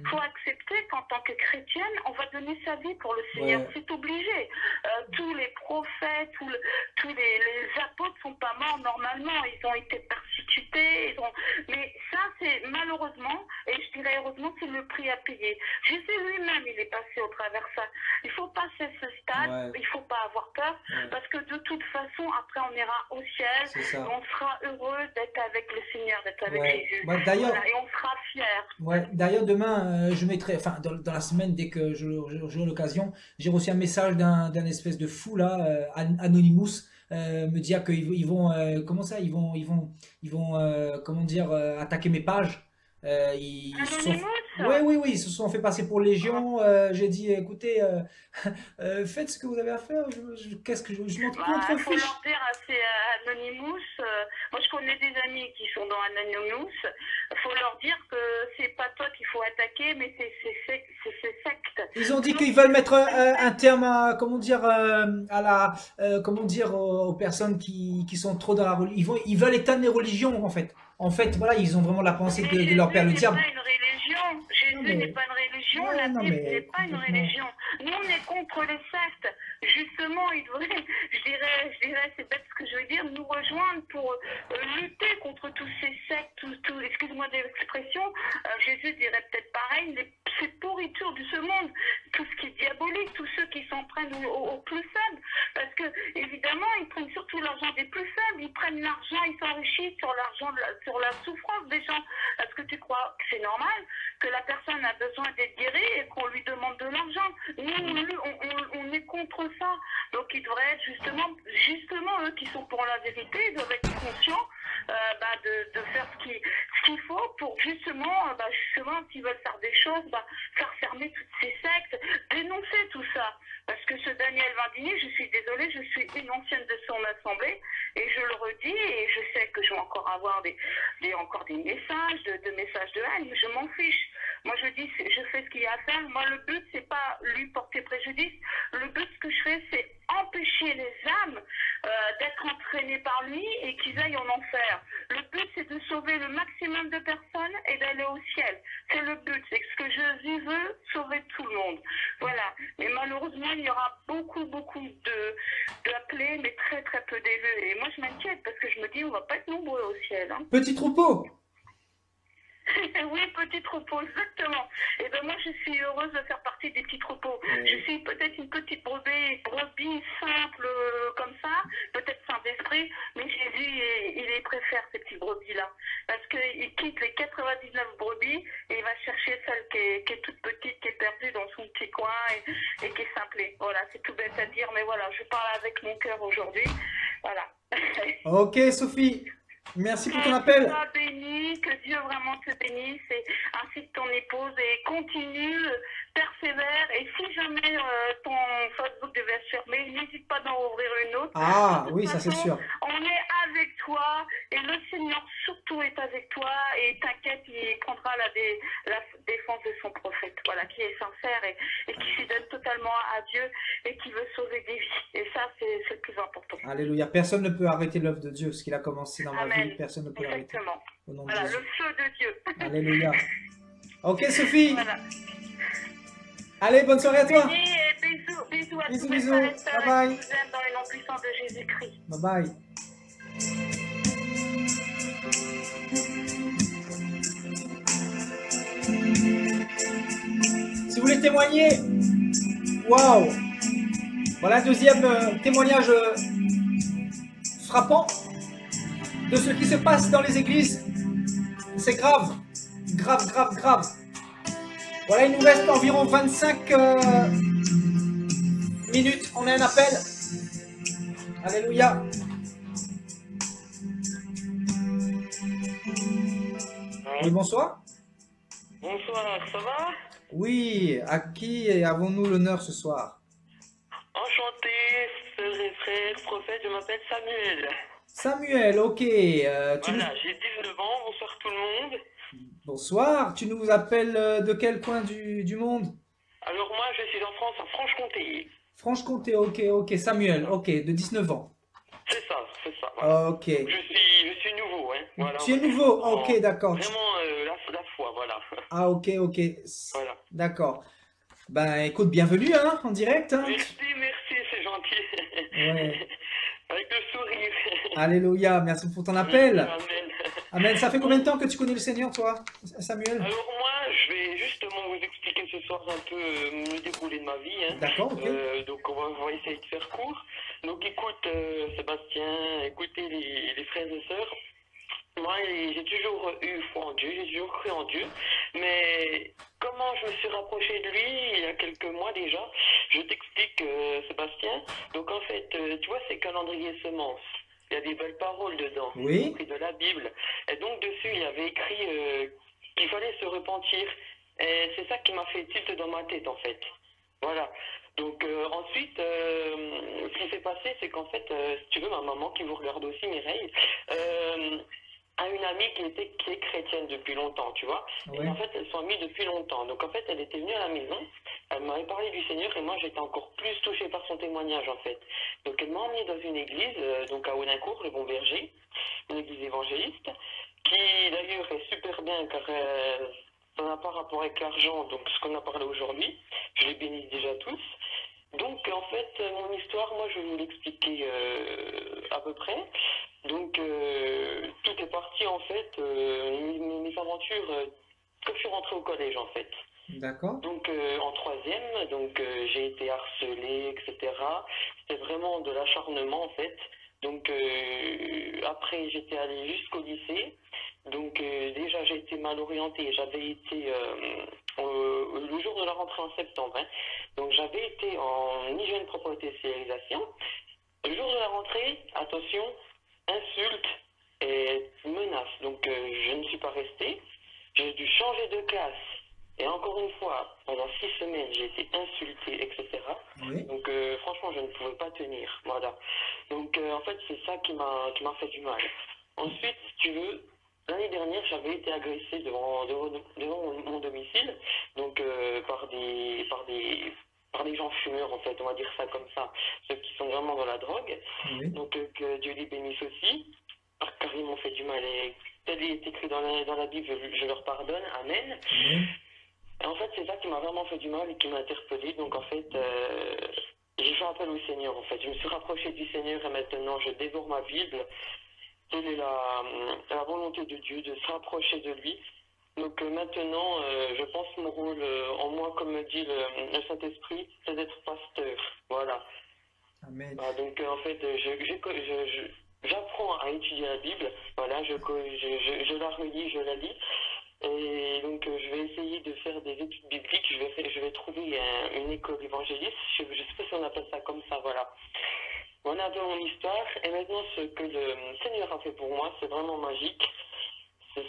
Faut accepter qu'en tant que chrétienne, on va donner sa vie pour le Seigneur. Ouais. C'est obligé. Tous les prophètes, tous les apôtres ne sont pas morts normalement. Ils ont été persécutés. Mais ça, c'est malheureusement, et je dirais heureusement, c'est le prix à payer. Jésus lui-même, il est passé au travers ça. Il faut passer ce stade. Il ne faut pas avoir peur. Parce que de toute façon, après, on ira au ciel. On sera heureux d'être avec le Seigneur, d'être avec Jésus. D'ailleurs, et on sera fiers. Ouais, d'ailleurs, demain, je mettrai, enfin, dans la semaine, dès que j'aurai l'occasion, j'ai reçu un message d'un espèce de fou là, Anonymous, me dire qu'ils vont, comment ça, ils vont, comment dire, attaquer mes pages. Ils se sont... Oui, ils se sont fait passer pour Légion. J'ai dit, écoutez, faites ce que vous avez à faire. Qu'est-ce que je m'en contrefiche. Il faut leur dire à Anonymous. Moi, je connais des amis qui sont dans Anonymous. Il faut leur dire que c'est pas toi qu'il faut attaquer, mais c'est ces sectes. Ils ont dit qu'ils veulent mettre un terme à, comment dire, à la, comment dire, aux personnes qui sont trop dans la religion. Ils veulent éteindre les religions, en fait. En fait, voilà, ils ont vraiment la pensée de leur père le diable. Jésus n'est pas une religion, la Bible n'est pas une religion. Nous, on est contre les sectes. Justement, il devrait, je dirais, c'est bête ce que je veux dire, nous rejoindre pour lutter contre tous ces sectes, excuse-moi de l'expression, Jésus dirait peut-être pareil, ces pourritures de ce monde, tout ce qui est diabolique, tous ceux qui s'en prennent aux plus faibles, parce que, évidemment, ils prennent surtout l'argent des plus faibles, ils prennent l'argent, ils s'enrichissent sur l'argent, sur la souffrance des gens. Est-ce que tu crois que c'est normal que la personne a besoin d'être guérie et qu'on lui demande de l'argent? Nous, on est contre ça. Donc, ils devraient être justement eux qui sont pour la vérité, ils doivent être conscients de faire ce qu'il faut pour justement, s'ils veulent faire des choses, faire fermer toutes ces sectes, dénoncer tout ça. Parce que ce Daniel Vandini, je suis désolée, je suis une ancienne de son assemblée, et je le redis, et je sais que je vais encore avoir des messages, de messages de haine, mais je m'en fiche. Moi, je dis, je fais ce qu'il y a à faire. Moi, le but, c'est pas lui porter préjudice. Le but, ce que je fais, c'est empêcher les âmes d'être entraînés par lui et qu'ils aillent en enfer. Le but, c'est de sauver le maximum de personnes et d'aller au ciel. C'est le but, c'est ce que Jésus veut, sauver tout le monde. Voilà. Mais malheureusement, il y aura beaucoup d'appelés, mais très très peu d'élus. Et moi, je m'inquiète parce que je me dis, on va pas être nombreux au ciel. Hein. Petit troupeau. Oui, petit troupeau, exactement. Et ben moi, je suis heureuse de faire partie des petits troupeaux. Je suis peut-être une petite brebis simple comme ça, peut-être sans d'esprit, mais Jésus, il les préfère, ces petits brebis-là. Parce qu'il quitte les 99 brebis et il va chercher celle qui est toute petite, qui est perdue dans son petit coin et qui est simplée. Voilà, c'est tout bête à dire, mais voilà, je parle avec mon cœur aujourd'hui. Voilà. Ok, Sophie. Merci pour ton appel. Que Dieu soit béni, que Dieu vraiment te bénisse, et ainsi que ton épouse, et continue, persévère, et si jamais ton Facebook devait se fermer, n'hésite pas d'en ouvrir une autre. Ah, De toute oui, ça c'est façon, sûr. on est avec toi, et le Seigneur surtout est avec toi, et t'inquiète, il prendra la défense de son prophète, voilà, qui est sincère et qui s'y donne totalement à Dieu, et qui veut sauver des vies. Et ça, c'est le plus important. Alléluia. Personne ne peut arrêter l'œuvre de Dieu. Ce qu'il a commencé dans ma Amen. vie, personne ne peut l'arrêter. Exactement. Au nom de Voilà, Jésus. le feu de Dieu. Alléluia. Ok, Sophie. Voilà. Allez, bonne soirée à toi. Bénis et bisous à Bisous, tous mes bisous. frères et sœurs, Bye bye. et qui vous aiment dans les noms puissants de Jésus-Christ. Bye bye. Si vous voulez témoigner, waouh. Voilà un deuxième témoignage frappant de ce qui se passe dans les églises. C'est grave, grave, grave, grave. Voilà, il nous reste environ 25 minutes. On a un appel. Alléluia. Oui, bonsoir. Bonsoir, ça va? Oui, à qui avons-nous l'honneur ce soir? Enchanté, sœurs et frères, prophète, je m'appelle Samuel. Samuel, ok. Voilà, j'ai 19 ans, bonsoir tout le monde. Bonsoir, tu nous appelles de quel coin du monde? Alors moi, je suis en France, en Franche-Comté. Franche-Comté, ok, ok. Samuel, ok, de 19 ans. C'est ça. Voilà. Ok. Je suis nouveau, hein. Voilà. Tu es nouveau? Ok, d'accord. Vraiment, la foi, voilà. Ah, ok, ok. Voilà. D'accord. Ben, écoute, bienvenue, hein, en direct. Hein. Merci, c'est gentil. Ouais. Avec le sourire. Alléluia, merci pour ton appel. Amen. Amen. Ça fait combien de temps que tu connais le Seigneur, toi, Samuel? Alors moi, je vais justement vous expliquer ce soir un peu le déroulé de ma vie. Hein. D'accord, ok. Donc on va essayer de faire court. Donc écoute Sébastien, écoutez les frères et sœurs. Moi, j'ai toujours eu foi en Dieu, j'ai toujours cru en Dieu. Mais comment je me suis rapproché de lui il y a quelques mois déjà? Je t'explique Sébastien. Donc en fait, tu vois ces calendriers semences. Il y a des belles paroles dedans, Oui. y compris de la Bible. Et donc dessus, il y avait écrit qu'il fallait se repentir. Et c'est ça qui m'a fait tilt dans ma tête en fait. Voilà. Donc ensuite, ce qui s'est passé, c'est qu'en fait, si tu veux, ma maman qui vous regarde aussi, Mireille, a une amie qui est chrétienne depuis longtemps, tu vois. Oui. Et en fait, elles sont amies depuis longtemps. Donc en fait, elle était venue à la maison, elle m'avait parlé du Seigneur et moi j'étais encore plus touché par son témoignage en fait. Donc elle m'a emmené dans une église, donc à Audincourt, le Bon Berger, une église évangéliste, qui d'ailleurs est super bien car ça n'a pas rapport avec l'argent, donc ce qu'on a parlé aujourd'hui, je les bénis déjà tous. Donc en fait, mon histoire, moi je vais vous l'expliquer à peu près. Donc tout est parti en fait, mes aventures, quand je suis rentré au collège en fait. D'accord. Donc en troisième, donc j'ai été harcelé, etc. C'était vraiment de l'acharnement en fait. Donc après j'étais allé jusqu'au lycée. Donc déjà j'ai été mal orientée. J'avais été le jour de la rentrée en septembre. Hein. Donc j'avais été en hygiène, propreté et stérilisation. Le jour de la rentrée, attention, insulte et menace. Donc je ne suis pas restée. J'ai dû changer de classe. Et encore une fois, pendant 6 semaines, j'ai été insulté, etc. Oui. Donc franchement, je ne pouvais pas tenir. Voilà. Donc en fait, c'est ça qui m'a fait du mal. Ensuite, si tu veux, l'année dernière, j'avais été agressé devant mon domicile, donc par des gens fumeurs. fumeurs, en fait, on va dire ça comme ça, ceux qui sont vraiment dans la drogue. Oui. Donc que Dieu les bénisse aussi, car ils m'ont fait du mal. Et tel est écrit dans la Bible, je leur pardonne. Amen. Amen. Et en fait, c'est ça qui m'a vraiment fait du mal et qui m'a interpellé. Donc en fait, j'ai fait appel au Seigneur. En fait, je me suis rapproché du Seigneur et maintenant je dévore ma Bible. Telle est la volonté de Dieu de se rapprocher de lui. Donc maintenant, je pense mon rôle en moi, comme me dit le Saint-Esprit, c'est d'être pasteur. Voilà. Amen. Donc en fait, j'apprends à étudier la Bible. Voilà, je la relis, je la lis. Et donc je vais essayer de faire des études bibliques. Je vais trouver une école évangéliste. Je ne sais pas si on appelle ça comme ça. Voilà. Voilà un peu mon histoire. Et maintenant, ce que le Seigneur a fait pour moi, c'est vraiment magique.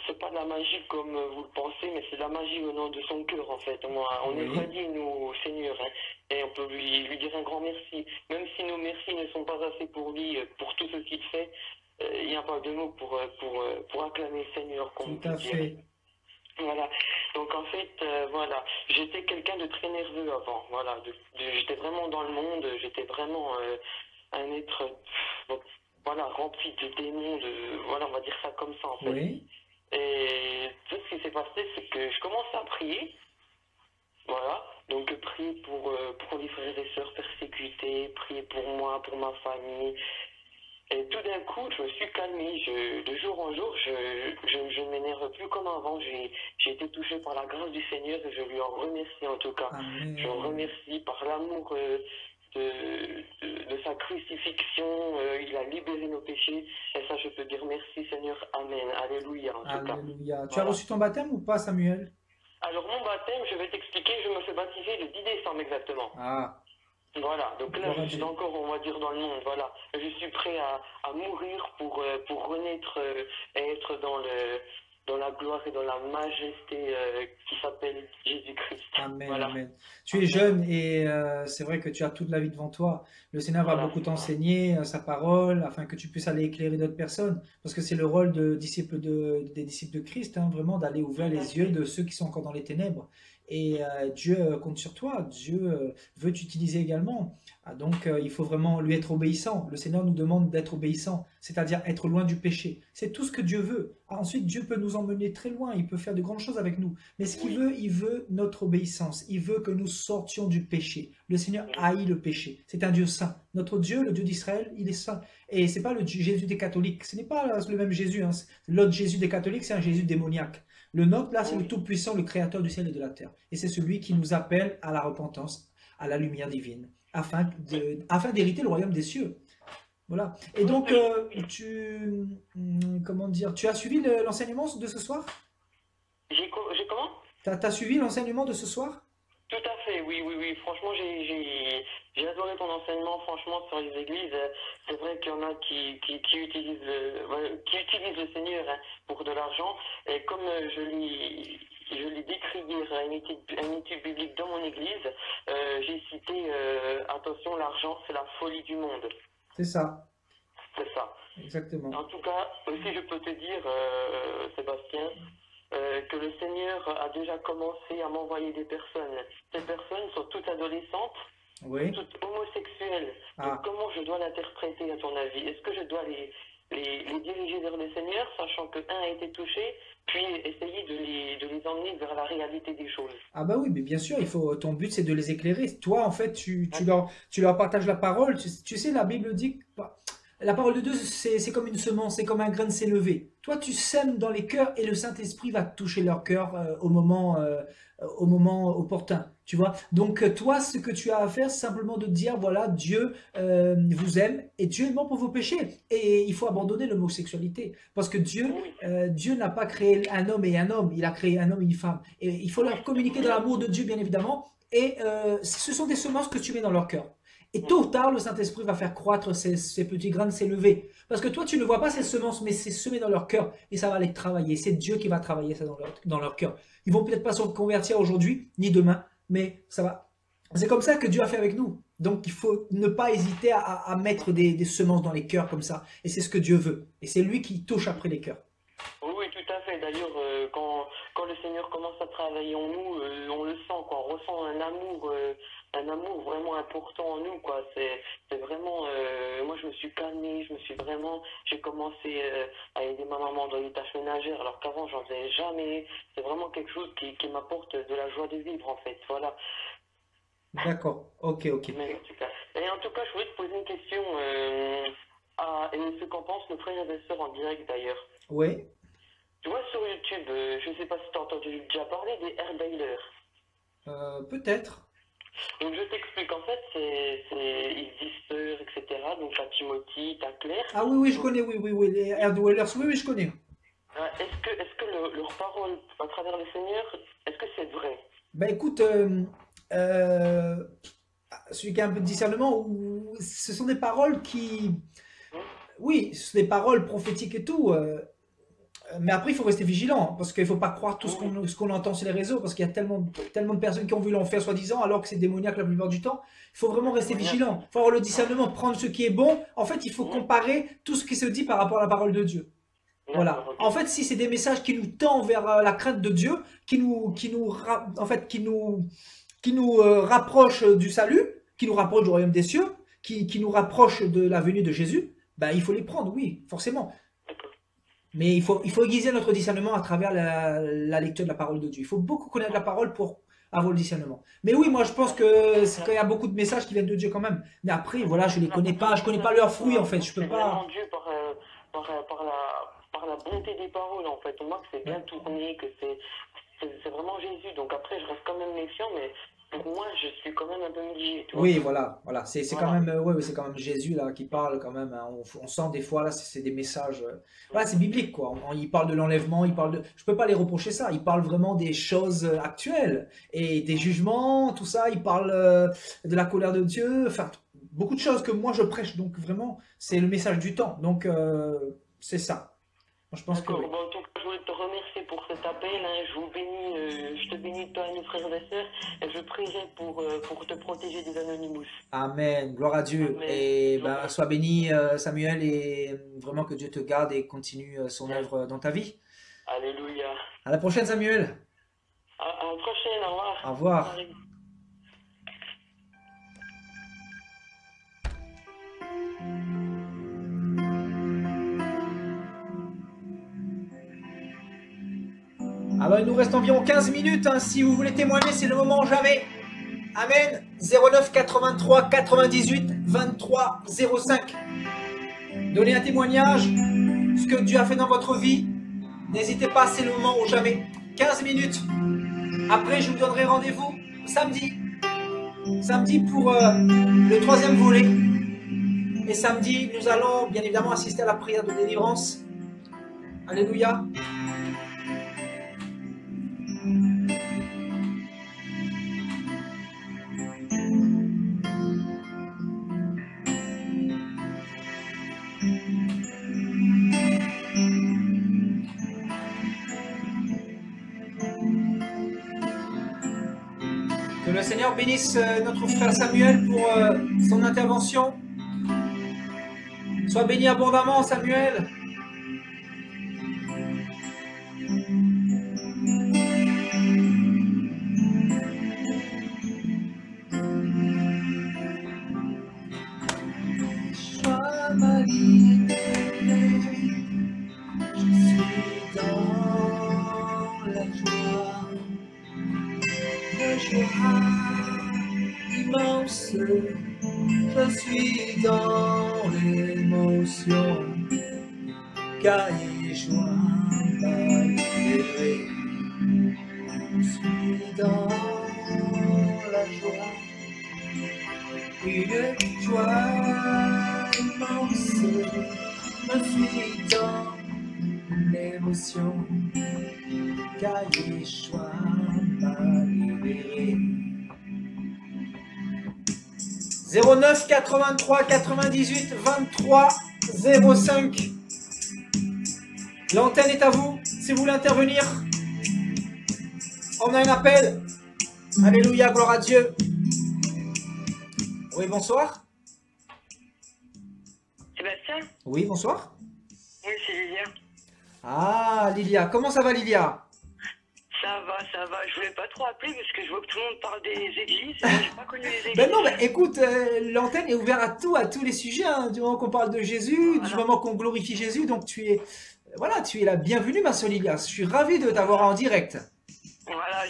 C'est pas de la magie comme vous le pensez, mais c'est de la magie au nom de son cœur, en fait. On est Oui. reliés, nous, au Seigneur, hein, et on peut lui dire un grand merci. Même si nos merci ne sont pas assez pour lui, pour tout ce qu'il fait, il n'y a pas de mots pour acclamer le Seigneur, comme on Tout à peut dire. fait. Voilà. Donc en fait, voilà, j'étais quelqu'un de très nerveux avant. Voilà, j'étais vraiment dans le monde, j'étais vraiment un être, voilà, rempli de démons, voilà, on va dire ça comme ça en fait. Oui. Et tout ce qui s'est passé, c'est que je commençais à prier. Voilà. Donc prier pour les frères et sœurs persécutés, prier pour moi, pour ma famille. Et tout d'un coup, je me suis calmé. De jour en jour, je ne m'énerve plus comme avant. J'ai été touché par la grâce du Seigneur et je lui en remercie en tout cas. Amen. Je le remercie par l'amour de sa crucifixion. Il a libéré nos péchés. Et ça, je peux dire merci Seigneur. Amen. Alléluia en tout cas. Alléluia. Tu as Voilà. reçu ton baptême ou pas, Samuel? Alors mon baptême, je vais t'expliquer, je me fais baptiser le 10 décembre exactement. Ah, Voilà, donc là Gloire à je suis Dieu. encore, on va dire, dans le monde, voilà. Je suis prêt à mourir pour renaître et être dans la gloire et dans la majesté qui s'appelle Jésus-Christ. Amen, Voilà. amen. Tu es jeune et c'est vrai que tu as toute la vie devant toi. Le Seigneur va Voilà. beaucoup t'enseigner sa parole afin que tu puisses aller éclairer d'autres personnes. Parce que c'est le rôle des disciples de Christ, hein, vraiment d'aller ouvrir les yeux de ceux qui sont encore dans les ténèbres. Et Dieu compte sur toi. Dieu veut t'utiliser également. Ah, donc il faut vraiment lui être obéissant. Le Seigneur nous demande d'être obéissant, c'est-à-dire être loin du péché. C'est tout ce que Dieu veut. Ah, ensuite, Dieu peut nous emmener très loin. Il peut faire de grandes choses avec nous. Mais ce qu'il veut, il veut notre obéissance. Il veut que nous sortions du péché. Le Seigneur haït le péché. C'est un Dieu saint. Notre Dieu, le Dieu d'Israël, il est saint. Et c'est pas le Jésus des catholiques. Ce n'est pas le même Jésus, hein. L'autre Jésus des catholiques, c'est un Jésus démoniaque. Le nôtre, là, c'est le Tout-Puissant, le Créateur du ciel et de la terre. Et c'est celui qui nous appelle à la repentance, à la lumière divine, afin d'hériter le royaume des cieux. Voilà. Et donc, comment dire, tu as suivi l'enseignement de ce soir? J'ai comment? T'as suivi l'enseignement de ce soir? Tout à fait, oui. Franchement, j'ai adoré ton enseignement, franchement, sur les églises. C'est vrai qu'il y en a qui utilisent le Seigneur, hein, pour de l'argent. Et comme je l'ai décrit hier à une étude biblique dans mon église, j'ai cité, attention, l'argent, c'est la folie du monde. C'est ça, C'est ça. exactement. En tout cas, aussi, je peux te dire, Sébastien, que le Seigneur a déjà commencé à m'envoyer des personnes. Ces personnes sont toutes adolescentes, Oui. toutes homosexuelles. Ah. Donc comment je dois l'interpréter à ton avis? Est-ce que je dois les diriger vers le Seigneur, sachant que un a été touché, puis essayer de les emmener vers la réalité des choses? Ah bah oui, mais bien sûr, ton but c'est de les éclairer. Toi, en fait, tu leur partages la parole. Tu sais, la Bible dit que la parole de Dieu, c'est comme une semence, c'est comme un grain de s'élever. Toi, tu sèmes dans les cœurs et le Saint-Esprit va toucher leur cœur au moment opportun. Tu vois? Donc, toi, ce que tu as à faire, c'est simplement de dire, voilà, Dieu vous aime et Dieu est mort pour vos péchés. Et il faut abandonner l'homosexualité. Parce que Dieu n'a pas créé un homme et un homme, il a créé un homme et une femme. Et il faut leur communiquer de l'amour de Dieu, bien évidemment. Et ce sont des semences que tu mets dans leur cœur. Et tôt ou tard, le Saint-Esprit va faire croître ces petits grains de s'élever. Parce que toi, tu ne vois pas ces semences, mais c'est semé dans leur cœur. Et ça va les travailler. C'est Dieu qui va travailler ça dans leur cœur. Ils vont peut-être pas se convertir aujourd'hui, ni demain, mais ça va. C'est comme ça que Dieu a fait avec nous. Donc, il faut ne pas hésiter à mettre des semences dans les cœurs comme ça. Et c'est ce que Dieu veut. Et c'est lui qui touche après les cœurs. Oui, tout à fait. D'ailleurs, quand le Seigneur commence à travailler en nous, on le sent, quoi. On ressent un un amour vraiment important en nous, quoi. C'est vraiment, moi je me suis calmée, j'ai commencé à aider ma maman dans les tâches ménagères, alors qu'avant j'en faisais jamais. C'est vraiment quelque chose qui m'apporte de la joie de vivre, en fait, voilà. D'accord. Ok, ok. Mais, en tout cas, je voulais te poser une question, et ce qu'en pensent nos frères et sœurs en direct d'ailleurs. Oui. Tu vois, sur YouTube, je ne sais pas si tu as entendu déjà parler des Airdailers. Peut-être. Donc je t'explique, en fait, ils disent sœurs, etc. Donc t'as Timothy, t'as Claire. Ah oui, oui, je Donc, connais, oui, oui, oui, les Air Dwellers, oui, oui, je connais. leur parole à travers le Seigneur, est-ce que c'est vrai? Ben écoute, euh, celui qui a un peu de discernement, ce sont des paroles qui, Hmm. oui, ce sont des paroles prophétiques et tout, mais après il faut rester vigilant, parce qu'il ne faut pas croire tout Oui, ce qu'on entend sur les réseaux, parce qu'il y a tellement de personnes qui ont vu l'enfer soi-disant, alors que c'est démoniaque la plupart du temps. Il faut vraiment rester démoniaque. vigilant, il faut avoir le discernement, prendre ce qui est bon. En fait, il faut comparer tout ce qui se dit par rapport à la parole de Dieu. Voilà. D'accord, ok. En fait, si c'est des messages qui nous tendent vers la crainte de Dieu, qui nous rapprochent du salut, qui nous rapprochent du royaume des cieux, qui nous rapprochent de la venue de Jésus, ben, il faut les prendre, oui, forcément. D'accord. Mais il faut aiguiser notre discernement à travers la lecture de la parole de Dieu. Il faut beaucoup connaître la parole pour avoir le discernement. Mais oui, moi je pense que c'est qu'il y a beaucoup de messages qui viennent de Dieu quand même. Mais après, voilà, je connais pas leurs fruits en fait. Je peux C'est pas. vraiment Dieu par la bonté des paroles, en fait. On voit que c'est bien tourné, que c'est vraiment Jésus. Donc après, je reste quand même méfiant, mais pour moi, je suis quand même un peu mitigé, tu vois. Oui, voilà. C'est quand Voilà. même, ouais, c'est quand même Jésus là qui parle quand même, hein. On sent des fois là, c'est des messages. Voilà, c'est biblique quoi. Il parle de l'enlèvement, il parle de. Je peux pas les reprocher ça. Il parle vraiment des choses actuelles et des jugements, tout ça. Il parle de la colère de Dieu. Enfin, beaucoup de choses que moi je prêche. Donc vraiment, c'est le message du temps. Donc c'est ça. Moi, je pense que D'accord. oui. Bon, en tout cas, je voulais te remercier pour cet appel, hein. Je te bénis, toi et nos frères et sœurs, et je prierai pour te protéger des Anonymous. Amen, gloire à Dieu. Amen. Et ben, sois béni, Samuel, et vraiment que Dieu te garde et continue son œuvre dans ta vie. Alléluia. À la prochaine, Samuel. À la prochaine, au revoir. Au revoir. Alors, il nous reste environ 15 minutes, hein. Si vous voulez témoigner, c'est le moment ou jamais. Amen. 09 83 98 23 05. Donnez un témoignage, ce que Dieu a fait dans votre vie. N'hésitez pas, c'est le moment ou jamais. 15 minutes. Après, je vous donnerai rendez-vous samedi. Samedi pour le 3e volet. Et samedi, nous allons bien évidemment assister à la prière de délivrance. Alléluia. Que le Seigneur bénisse notre frère Samuel pour son intervention. Sois béni abondamment, Samuel. Sois ma libérée, je suis dans la joie immense, je suis dans l'émotion, car Yeshua m'a libéré. Je suis dans la joie, une joie immense, je suis dans l'émotion, car Yeshua m'a libéré. 09 83 98 23 05. L'antenne est à vous. Si vous voulez intervenir, on a un appel. Alléluia, gloire à Dieu. Oui, bonsoir. Sébastien? Oui, bonsoir. Oui, c'est Lilia. Ah, Lilia. Comment ça va, Lilia? Ça va, ça va. Je voulais pas trop appeler parce que je vois que tout le monde parle des églises. Moi, j'ai pas connu les églises. Ben non, ben écoute, l'antenne est ouverte à tous les sujets, hein, du moment qu'on parle de Jésus, du Voilà. moment qu'on glorifie Jésus, donc voilà, tu es la bienvenue, ma sœur Lilias. Je suis ravi de t'avoir en direct. Voilà,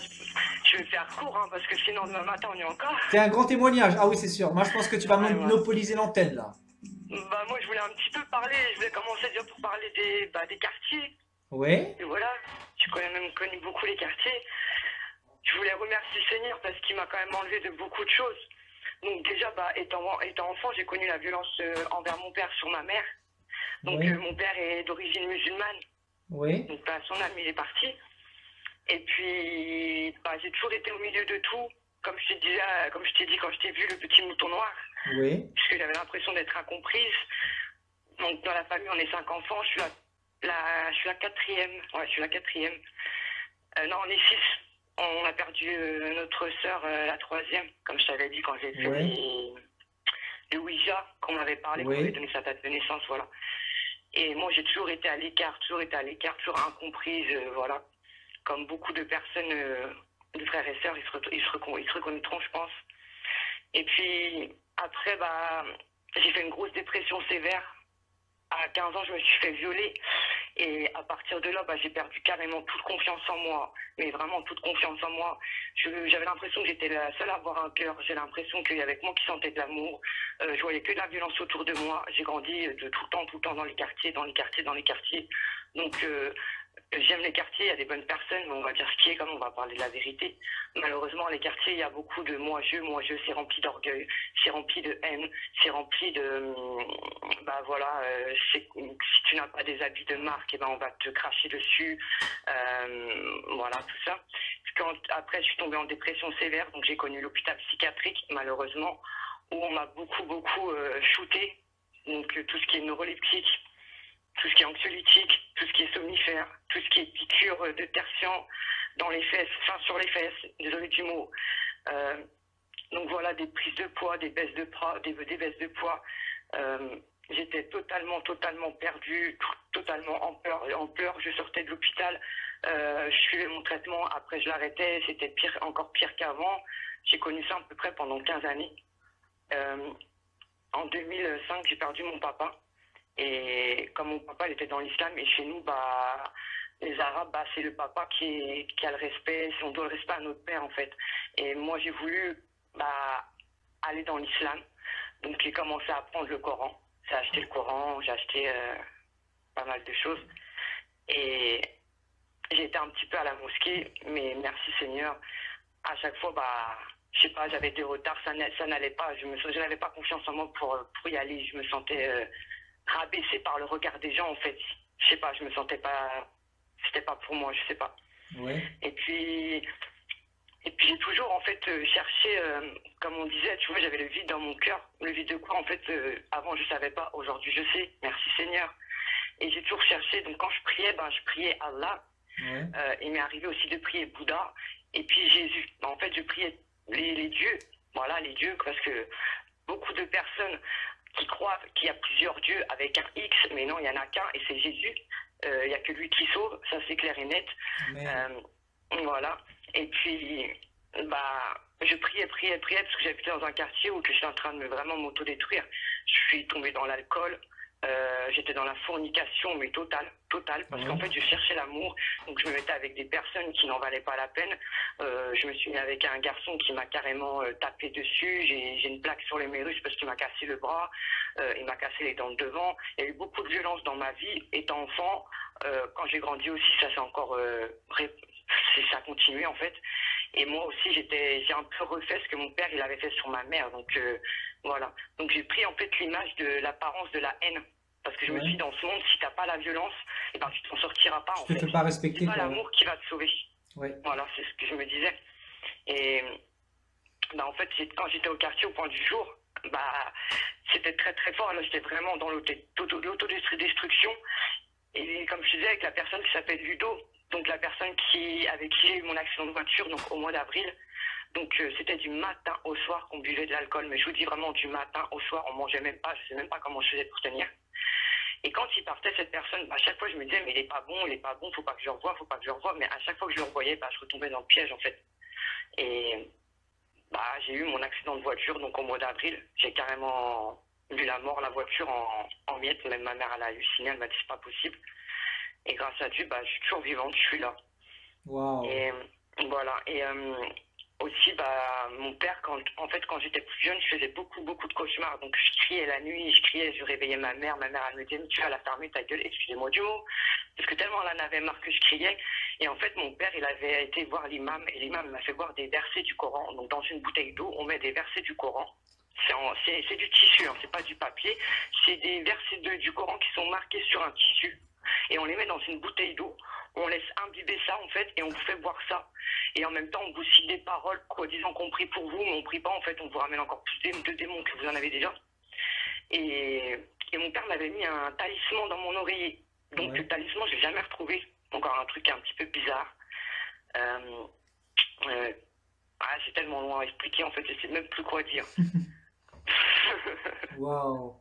je vais faire court hein, parce que sinon demain matin on y est encore. C'est un grand témoignage. Ah oui, c'est sûr. Moi, je pense que tu vas Ouais, monopoliser l'antenne, là. Bah moi je voulais un petit peu parler, je voulais commencer déjà pour parler des quartiers. Ouais. Et voilà, j'ai quand même connu beaucoup les quartiers. Je voulais remercier le Seigneur parce qu'il m'a quand même enlevé de beaucoup de choses. Donc déjà, étant enfant, j'ai connu la violence envers mon père sur ma mère. Donc Ouais. mon père est d'origine musulmane. Ouais. Donc son âme il est parti. Et puis j'ai toujours été au milieu de tout. Comme je t'ai dit quand je t'ai vu, le petit mouton noir. Ouais. Parce que j'avais l'impression d'être incomprise. Donc dans la famille, on est 5 enfants. Je suis la quatrième. Ouais, je suis la quatrième. Non, on est 6. On a perdu notre sœur, la troisième, comme je t'avais dit quand j'ai fait le Ouija, qu'on m'avait parlé, qu'on m'avait donné sa date de naissance, voilà. Et moi, j'ai toujours été à l'écart, toujours incomprise, voilà. Comme beaucoup de personnes, de frères et sœurs, ils se reconnaîtront, je pense. Et puis, après, j'ai fait une grosse dépression sévère. À 15 ans, je me suis fait violer. Et à partir de là, j'ai perdu carrément toute confiance en moi. Mais vraiment toute confiance en moi. J'avais l'impression que j'étais la seule à avoir un cœur. J'ai l'impression qu'il y avait que moi qui sentais de l'amour. Je voyais que de la violence autour de moi. J'ai grandi de tout le temps dans les quartiers. Donc, j'aime les quartiers, il y a des bonnes personnes, mais on va dire ce qui est, comme on va parler de la vérité. Malheureusement, les quartiers, il y a beaucoup de moi-je, c'est rempli d'orgueil, c'est rempli de haine, c'est rempli de... si tu n'as pas des habits de marque, on va te cracher dessus, voilà, tout ça. Après, je suis tombée en dépression sévère, donc j'ai connu l'hôpital psychiatrique, malheureusement, où on m'a beaucoup shooté, donc tout ce qui est neuroleptique, tout ce qui est anxiolytique, tout ce qui est somnifère, tout ce qui est piqûre de tertian dans les fesses, enfin sur les fesses, désolé du mot. Donc voilà, des prises de poids, des baisses de poids. J'étais totalement perdue, totalement en pleurs. Je sortais de l'hôpital, je suivais mon traitement, après je l'arrêtais, c'était encore pire qu'avant. J'ai connu ça à peu près pendant 15 années. En 2005, j'ai perdu mon papa. Et comme mon papa il était dans l'islam, et chez nous, les Arabes, c'est le papa qui a le respect, on doit le respect à notre père en fait. Et moi j'ai voulu aller dans l'islam, donc j'ai commencé à apprendre le Coran. J'ai acheté le Coran, j'ai acheté pas mal de choses. Et j'ai été un petit peu à la mosquée, mais merci Seigneur, à chaque fois, je sais pas, j'avais des retards, ça n'allait pas, je n'avais pas confiance en moi pour y aller, je me sentais... rabaissée par le regard des gens en fait. Je sais pas, je me sentais pas, c'était pas pour moi, je sais pas. Ouais. Et puis j'ai toujours en fait cherché, comme on disait, tu vois, j'avais le vide dans mon cœur. Le vide de quoi en fait, avant je savais pas, aujourd'hui je sais, merci Seigneur. Et j'ai toujours cherché, donc quand je priais Allah. Ouais. Il m'est arrivé aussi de prier Bouddha et puis Jésus. En fait, je priais les dieux, voilà, les dieux, parce que beaucoup de personnes qui croient qu'il y a plusieurs dieux avec un X, mais non, il n'y en a qu'un, et c'est Jésus. Il n'y a que lui qui sauve, ça c'est clair et net. Voilà. Et puis, je priais, parce que j'habitais dans un quartier où j'étais en train de vraiment m'autodétruire. Je suis tombée dans l'alcool, j'étais dans la fornication, mais totale, parce qu'en fait, je cherchais l'amour, donc je me mettais avec des personnes qui n'en valaient pas la peine. Je me suis mis avec un garçon qui m'a carrément tapé dessus, j'ai une plaque sur les mérus parce qu'il m'a cassé le bras, il m'a cassé les dents de devant. Il y a eu beaucoup de violence dans ma vie, étant enfant. Quand j'ai grandi aussi, ça s'est encore... ça a continué en fait. Et moi aussi, j'ai un peu refait ce que mon père il avait fait sur ma mère. Donc voilà. Donc j'ai pris en fait l'image de l'apparence de la haine. Parce que je me suis dit, dans ce monde, si t'as pas la violence, tu t'en sortiras pas en fait. Tu te fais pas respecter. C'est pas l'amour qui va te sauver. Ouais. Voilà, c'est ce que je me disais. Et en fait, quand j'étais au quartier au point du jour, c'était très très fort. Là, j'étais vraiment dans l'autodestruction. Et comme je disais, avec la personne qui s'appelle Ludo, donc la personne avec qui j'ai eu mon accident de voiture, donc au mois d'avril. Donc c'était du matin au soir qu'on buvait de l'alcool, mais je vous dis vraiment du matin au soir, on mangeait même pas, je sais même pas comment je faisais pour tenir. Et quand il partait, cette personne, à chaque fois, je me disais, mais il est pas bon, faut pas que je le revoie, faut pas que je le revoie. Mais à chaque fois que je le revoyais, je retombais dans le piège, en fait. Et j'ai eu mon accident de voiture, donc au mois d'avril. J'ai carrément vu la mort, la voiture en miettes. Même ma mère, elle a halluciné, elle m'a dit, c'est pas possible. Et grâce à Dieu, je suis toujours vivante, je suis là. Waouh. Et voilà. Et aussi, mon père, quand j'étais plus jeune, je faisais beaucoup de cauchemars. Donc, je criais la nuit, je réveillais ma mère. Ma mère, elle me disait, tu vas la fermer ta gueule, excusez-moi du mot. Parce que tellement elle en avait marre que je criais. Et en fait, mon père, il avait été voir l'imam. Et l'imam m'a fait voir des versets du Coran. Donc, dans une bouteille d'eau, on met des versets du Coran. C'est du tissu, hein, c'est pas du papier. C'est des versets du Coran qui sont marqués sur un tissu. Et on les met dans une bouteille d'eau. On laisse imbiber ça, en fait, et on vous fait boire ça. Et en même temps, on vous cite des paroles, disant qu'on prie pour vous, mais on prie pas, en fait, on vous ramène encore plus de démons que vous en avez déjà. Et mon père m'avait mis un talisman dans mon oreiller. Donc, le talisman, je l'ai jamais retrouvé. Encore un truc un petit peu bizarre. C'est tellement long à expliquer, en fait, je sais même plus quoi dire. Waouh.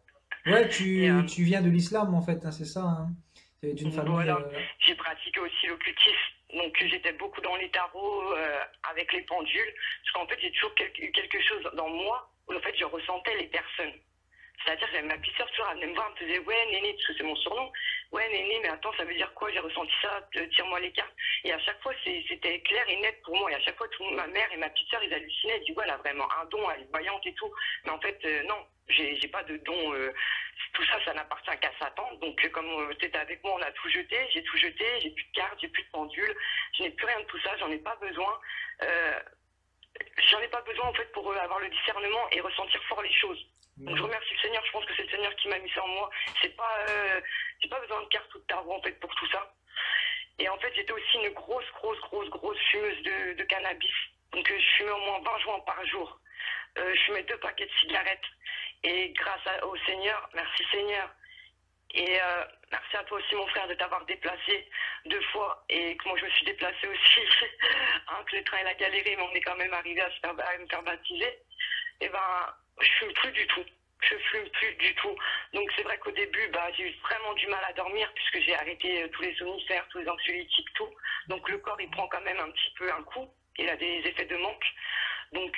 Ouais, tu viens de l'islam, en fait, hein, c'est ça, hein. Tu es d'une famille... Voilà, j'ai pratiqué aussi l'occultisme. Donc j'étais beaucoup dans les tarots, avec les pendules. Parce qu'en fait, j'ai toujours quelque chose dans moi où en fait, je ressentais les personnes. C'est-à-dire que ma petite sœur, elle venait me voir, elle me disait, ouais, Néné, parce que c'est mon surnom. Ouais, Néné, mais attends, ça veut dire quoi? J'ai ressenti ça, tire-moi les cartes. Et à chaque fois, c'était clair et net pour moi. Et à chaque fois, ma mère et ma petite sœur, ils hallucinaient. Ils disaient, ouais, elle a vraiment un don, elle est voyante et tout. Mais en fait, non, j'ai pas de don. Tout ça, ça n'appartient qu'à Satan. Donc, comme tu étais avec moi, on a tout jeté. J'ai tout jeté. J'ai plus de cartes, j'ai plus de pendules. Je n'ai plus rien de tout ça. J'en ai pas besoin. J'en ai pas besoin, en fait, pour avoir le discernement et ressentir fort les choses. Donc je remercie le Seigneur, je pense que c'est le Seigneur qui m'a mis ça en moi. J'ai pas besoin de cartes ou de tarot, en fait, pour tout ça. Et en fait, j'étais aussi une grosse fumeuse de cannabis. Donc je fumais au moins 20 joints par jour. Je fumais 2 paquets de cigarettes. Et grâce au Seigneur, merci Seigneur. Et merci à toi aussi, mon frère, de t'avoir déplacé 2 fois. Et que moi, je me suis déplacée aussi. Que le train, il a galéré, mais on est quand même arrivé à me faire baptiser. Et je fume plus du tout. Je fume plus du tout. Donc c'est vrai qu'au début, j'ai eu vraiment du mal à dormir puisque j'ai arrêté tous les somnifères, tous les anxiolytiques, tout. Donc le corps, il prend quand même un petit peu un coup. Il a des effets de manque. Donc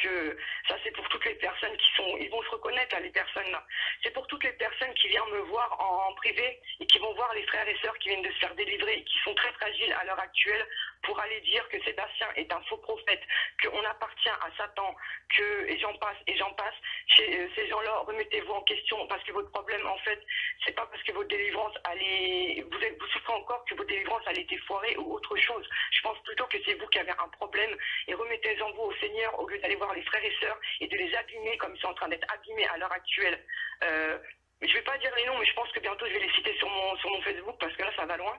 ça, c'est pour toutes les personnes ils vont se reconnaître, là, les personnes là. C'est pour toutes les personnes qui viennent me voir en privé et qui vont voir les frères et sœurs qui viennent de se faire délivrer et qui sont très fragiles à l'heure actuelle pour aller dire que Sébastien est un faux prophète, qu'on appartient à Satan, et j'en passe. Ces gens-là, remettez-vous en question parce que votre problème, en fait, c'est pas parce que votre délivrance vous souffrez encore que votre délivrance a été foirée ou autre chose. Je pense plutôt que c'est vous qui avez un problème et remettez-en vous au Seigneur au lieu d'aller voir les frères et sœurs et de les abîmer comme ils sont en train d'être abîmés à l'heure actuelle. Je vais pas dire les noms, mais je pense que bientôt je vais les citer sur mon Facebook parce que là ça va loin.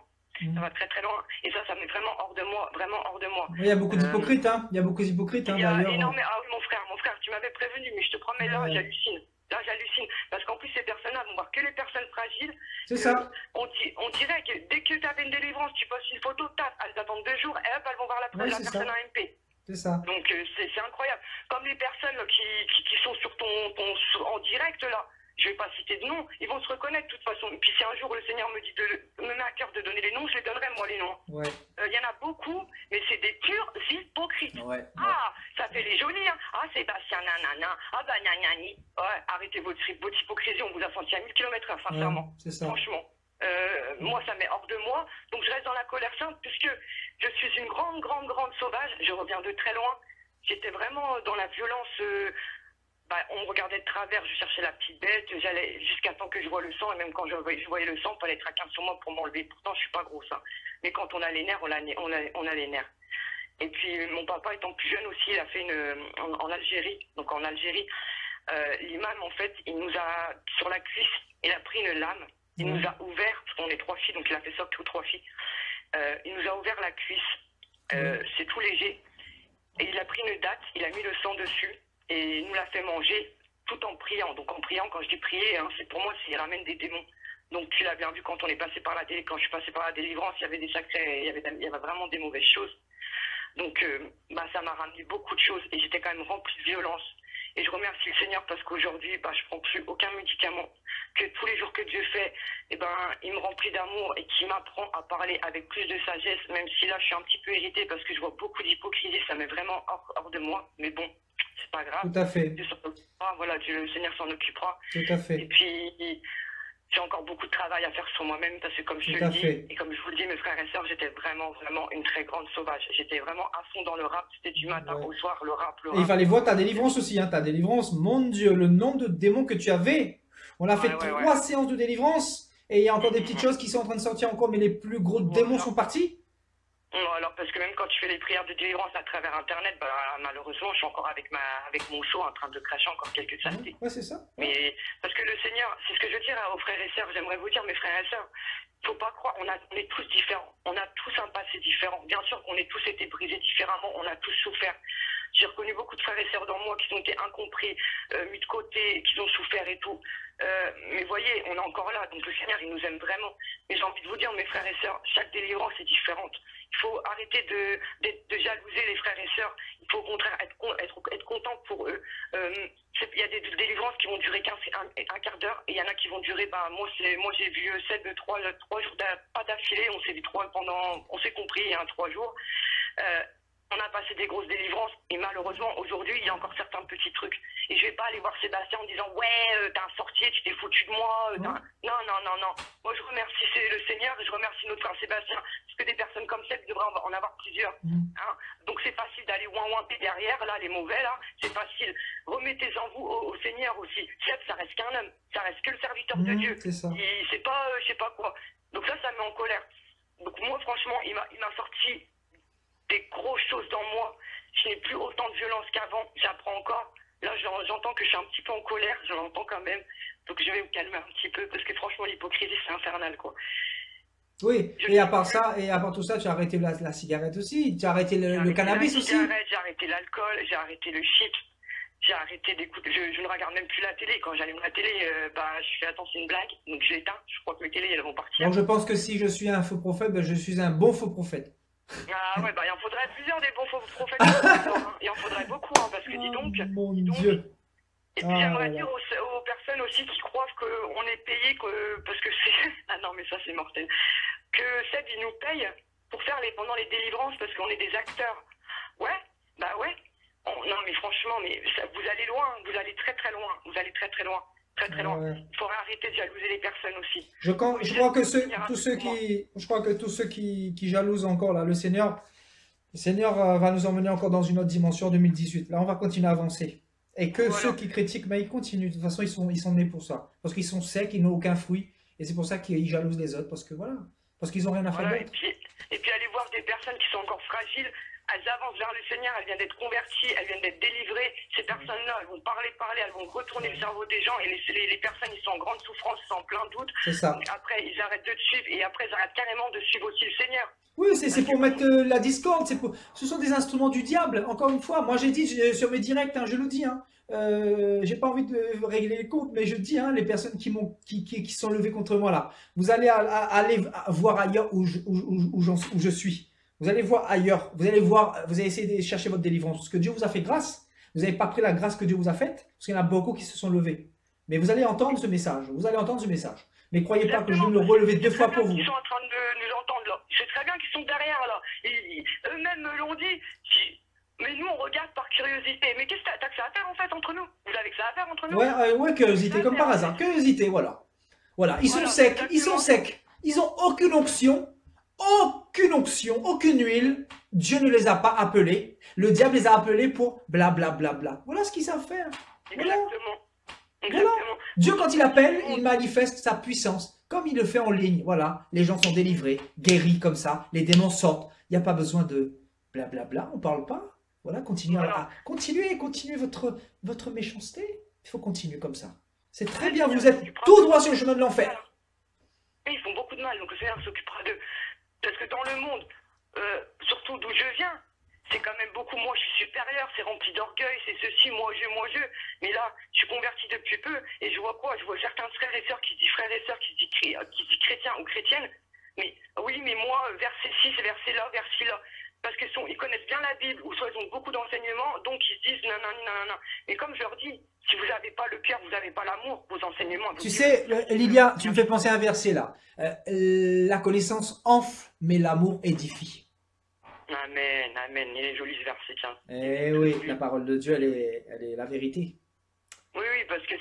Ça va très très loin. Et ça met vraiment hors de moi, vraiment hors de moi. Il y a beaucoup d'hypocrites, hein. Il y a beaucoup d'hypocrites, hein, d'ailleurs. Ah oui, mon frère, tu m'avais prévenu, mais je te promets, là, j'hallucine. Là, j'hallucine. Parce qu'en plus, ces personnes-là vont voir que les personnes fragiles. C'est ça. On dirait que dès que tu avais une délivrance, tu postes une photo, elles attendent 2 jours, et hop, elles vont voir la personne en MP. C'est ça. Donc, c'est incroyable. Comme les personnes qui sont sur en direct, là. Je vais pas citer de nom, ils vont se reconnaître de toute façon. Et puis si un jour le Seigneur me met à cœur de donner les noms, je les donnerai moi les noms. Ouais. Y en a beaucoup, mais c'est des purs hypocrites. Ouais. Ça fait les jolis, hein. Sébastien, nanana, nanani. Ouais, arrêtez votre hypocrisie, on vous a senti à 1000 km/h, sincèrement. C'est ça. Franchement. Moi, ça met hors de moi, donc je reste dans la colère sainte, puisque je suis une grande sauvage, je reviens de très loin. J'étais vraiment dans la violence. On me regardait de travers, je cherchais la petite bête, j'allais jusqu'à temps que je vois le sang, et même quand je voyais le sang, il fallait être à 15 sur moi pour m'enlever. Pourtant, je suis pas grosse, hein. Mais quand on a les nerfs, on a les nerfs. Et puis, mon papa étant plus jeune aussi, il a fait en Algérie. Donc en Algérie, l'imam, en fait, il nous a, sur la cuisse, il a pris une lame, il nous a ouvert, parce qu'on est 3 filles, donc il a fait ça pour 3 filles. Il nous a ouvert la cuisse, c'est tout léger. Et il a pris une date, il a mis le sang dessus. Et il nous l'a fait manger tout en priant. Donc en priant, quand je dis prier, hein, c'est pour moi, il ramène des démons. Donc tu l'as bien vu quand on est passé par quand je suis passé par la délivrance, il y avait des sacrés, il y avait vraiment des mauvaises choses. Donc ça m'a ramené beaucoup de choses et j'étais quand même remplie de violence. Et je remercie le Seigneur parce qu'aujourd'hui, bah, je prends plus aucun médicament. Que tous les jours que Dieu fait, eh ben, il me remplit d'amour et qui m'apprend à parler avec plus de sagesse, même si là, je suis un petit peu irritée parce que je vois beaucoup d'hypocrisie, ça met vraiment hors de moi. Mais bon, c'est pas grave. Tout à fait. Dieu s'en occupera, voilà, le Seigneur s'en occupera. Tout à Et fait. puis, j'ai encore beaucoup de travail à faire sur moi-même parce que comme je Tout te à le dis, fait. et comme je vous le dis, mes frères et sœurs, j'étais vraiment une très grande sauvage. J'étais vraiment à fond dans le rap. C'était du matin Ouais. au soir, le rap, le Et il rap. fallait voir ta délivrance aussi, hein, ta délivrance. Mon Dieu, le nombre de démons que tu avais. On a fait Ouais, ouais, 3 séances de délivrance et il y a encore des petites choses qui sont en train de sortir encore, mais les plus gros démons Voilà. sont partis. Non, alors parce que même quand tu fais les prières de délivrance à travers Internet, bah, malheureusement, je suis encore avec mon seau en train de cracher encore quelques saletés. Ouais, c'est ça. Mais parce que le Seigneur, c'est ce que je veux dire aux frères et sœurs, j'aimerais vous dire, mes frères et sœurs, faut pas croire, on est tous différents, on a tous un passé différent. Bien sûr qu'on est tous été brisés différemment, on a tous souffert. J'ai reconnu beaucoup de frères et sœurs dans moi qui ont été incompris, mis de côté, qui ont souffert et tout. Mais voyez, on est encore là, donc le Seigneur, il nous aime vraiment. Mais j'ai envie de vous dire, mes frères et sœurs, chaque délivrance est différente. Il faut arrêter de jalouser les frères et sœurs. Il faut au contraire être content pour eux. Il y a des délivrances qui vont durer un quart d'heure et il y en a qui vont durer, bah, moi j'ai vu 3 jours pas d'affilée, on s'est vu on s'est compris, hein, 3 jours. On a passé des grosses délivrances et malheureusement aujourd'hui il y a encore certains petits trucs et je vais pas aller voir Sébastien en disant ouais t'es un sorcier, tu t'es foutu de moi, non. Moi je remercie le Seigneur et je remercie notre frère Sébastien parce que des personnes comme ça il devrait en avoir plusieurs, hein. Donc c'est facile d'aller ouin-ouin derrière là les mauvais là, c'est facile. Remettez-en vous au Seigneur aussi. Seb, ça reste qu'un homme, ça reste que le serviteur de Dieu, C'est ça. c'est pas je sais pas quoi, donc ça me met en colère. Donc moi franchement il m'a sorti des grosses choses dans moi. Je n'ai plus autant de violence qu'avant. J'apprends encore. Là, j'entends que je suis un petit peu en colère. Je l'entends quand même. Donc, je vais me calmer un petit peu parce que franchement, l'hypocrisie, c'est infernal, quoi. Oui, et à part ça, et à part tout ça, tu as arrêté la cigarette aussi. Tu as arrêté le cannabis aussi. J'ai arrêté l'alcool, j'ai arrêté le shit. J'ai arrêté d'écouter. Je ne regarde même plus la télé. Quand j'allume la télé, je fais attends, c'est une blague. Donc, je l'éteins. Je crois que mes télés, elles vont partir. Donc, je pense que si je suis un faux prophète, ben, je suis un bon faux prophète. Ah ouais, il en faudrait plusieurs des bons faux prophètes. Il en faudrait beaucoup, hein, parce que dis donc. Mon Dieu. Et puis j'aimerais dire aux personnes aussi qui croient qu'on est payé, parce que c'est... Ah non, mais ça c'est mortel. Que Seb, il nous paye pour faire pendant les délivrances, parce qu'on est des acteurs. Ouais, bah ouais. Non mais franchement, vous allez loin, vous allez très très loin. Vous allez très très loin. Très très loin. Ouais. Il faudrait arrêter de jalouser les personnes aussi. Je crois que tous ceux qui jalousent encore là, le Seigneur va nous emmener encore dans une autre dimension en 2018. Là, on va continuer à avancer. Et que Voilà. ceux qui critiquent, mais ils continuent. De toute façon, ils sont nés pour ça. Parce qu'ils sont secs, ils n'ont aucun fruit. Et c'est pour ça qu'ils jalousent les autres. Parce que voilà. Parce qu'ils n'ont rien à faire Voilà, d'autre. et puis aller voir des personnes qui sont encore fragiles, elles avancent vers le Seigneur, elles viennent d'être converties, elles viennent d'être délivrées. Ces personnes-là, elles vont parler, elles vont retourner le cerveau des gens et les personnes, ils sont en grande souffrance, ils sont en plein doute. C'est ça. Après, ils arrêtent de te suivre et après, ils arrêtent carrément de suivre aussi le Seigneur. Oui, c'est pour mettre la discorde. Ce sont des instruments du diable. Encore une fois, moi j'ai dit sur mes directs, hein, je le dis. Hein, j'ai pas envie de régler les comptes, mais je dis, hein, les personnes qui sont levées contre moi là, vous allez aller voir ailleurs où je suis. Vous allez voir ailleurs. Vous allez essayer de chercher votre délivrance. Parce que Dieu vous a fait grâce. Vous n'avez pas pris la grâce que Dieu vous a faite. Parce qu'il y en a beaucoup qui se sont levés. Mais vous allez entendre ce message. Vous allez entendre ce message. Mais croyez pas que je vais me relever 2 fois pour vous. Ils sont en train de nous entendre là. Je sais très bien qu'ils sont derrière là. Eux-mêmes me l'ont dit. Mais nous, on regarde par curiosité. Mais qu'est-ce que t'as que ça à faire en fait entre nous? Vous avez que ça à faire entre nous? Ouais, curiosité, comme par hasard. Curiosité, voilà. Voilà, ils sont secs, ils sont secs. Ils ont aucune onction, aucune huile. Dieu ne les a pas appelés. Le diable les a appelés pour blablabla. Voilà ce qu'ils savent faire. Voilà. Voilà. Dieu, quand il appelle, il manifeste sa puissance. Comme il le fait en ligne. Voilà, les gens sont délivrés, guéris comme ça. Les démons sortent. Il n'y a pas besoin de blablabla. On ne parle pas. Voilà, continuez votre méchanceté. Il faut continuer comme ça. C'est très bien, vous êtes tout droit sur le chemin de l'enfer. Et ils font beaucoup de mal, donc le Seigneur s'occupera d'eux. Parce que dans le monde, surtout d'où je viens, c'est quand même beaucoup, moi je suis supérieur, c'est rempli d'orgueil, c'est ceci, moi je. Mais là, je suis converti depuis peu, et je vois quoi? Je vois certains frères et sœurs qui se disent frères et sœurs, qui se disent chrétiens ou chrétiennes. Mais oui, mais moi, verset ci, verset là, verset là. parce qu'ils connaissent bien la Bible, ou soit ils ont beaucoup d'enseignements, donc ils se disent nanani, nanana. Mais comme je leur dis, si vous n'avez pas le cœur, vous n'avez pas l'amour, vos enseignements. Tu sais, Lilia, tu me fais penser à un verset là. La connaissance enfle, mais l'amour édifie. Amen, amen. Il est joli ce verset, tiens. Eh oui, la parole de Dieu, elle est la vérité. Oui, oui, parce que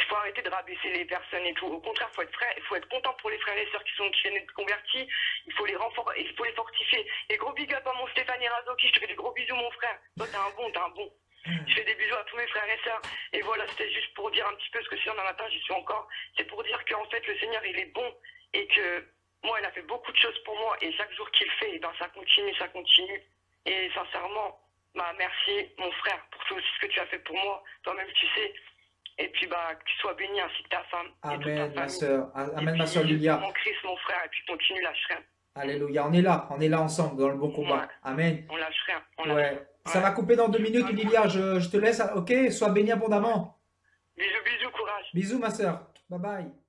faut arrêter de rabaisser les personnes et tout. Au contraire, faut être content pour les frères et sœurs qui viennent d'être convertis. Il faut les renforcer, il faut les fortifier. Et gros big up à mon Stéphanie Razoki, je te fais des gros bisous, mon frère. Toi, t'es un bon. Je fais des bisous à tous mes frères et sœurs. Et voilà, c'était juste pour dire un petit peu ce que c'est un matin, j'y suis encore. C'est pour dire qu'en fait, le Seigneur, il est bon et que moi, il a fait beaucoup de choses pour moi. Et chaque jour qu'il fait, et ben, ça continue. Et sincèrement, bah, merci, mon frère, pour tout ce que tu as fait pour moi. Toi-même, tu sais. Et puis, bah, que tu sois béni ainsi que ta femme. Amen, et toute ta famille. ma soeur. Amen, puis, ma soeur Lilia. Mon Christ, mon frère, et puis continue, lâche rien. Alléluia, on est là ensemble dans le bon combat. Ouais. Amen. On lâche rien. Ouais. Ça va couper dans 2 minutes, Lilia. Je te laisse. Ok, sois béni abondamment. Bisous, courage. Bisous, ma soeur. Bye bye.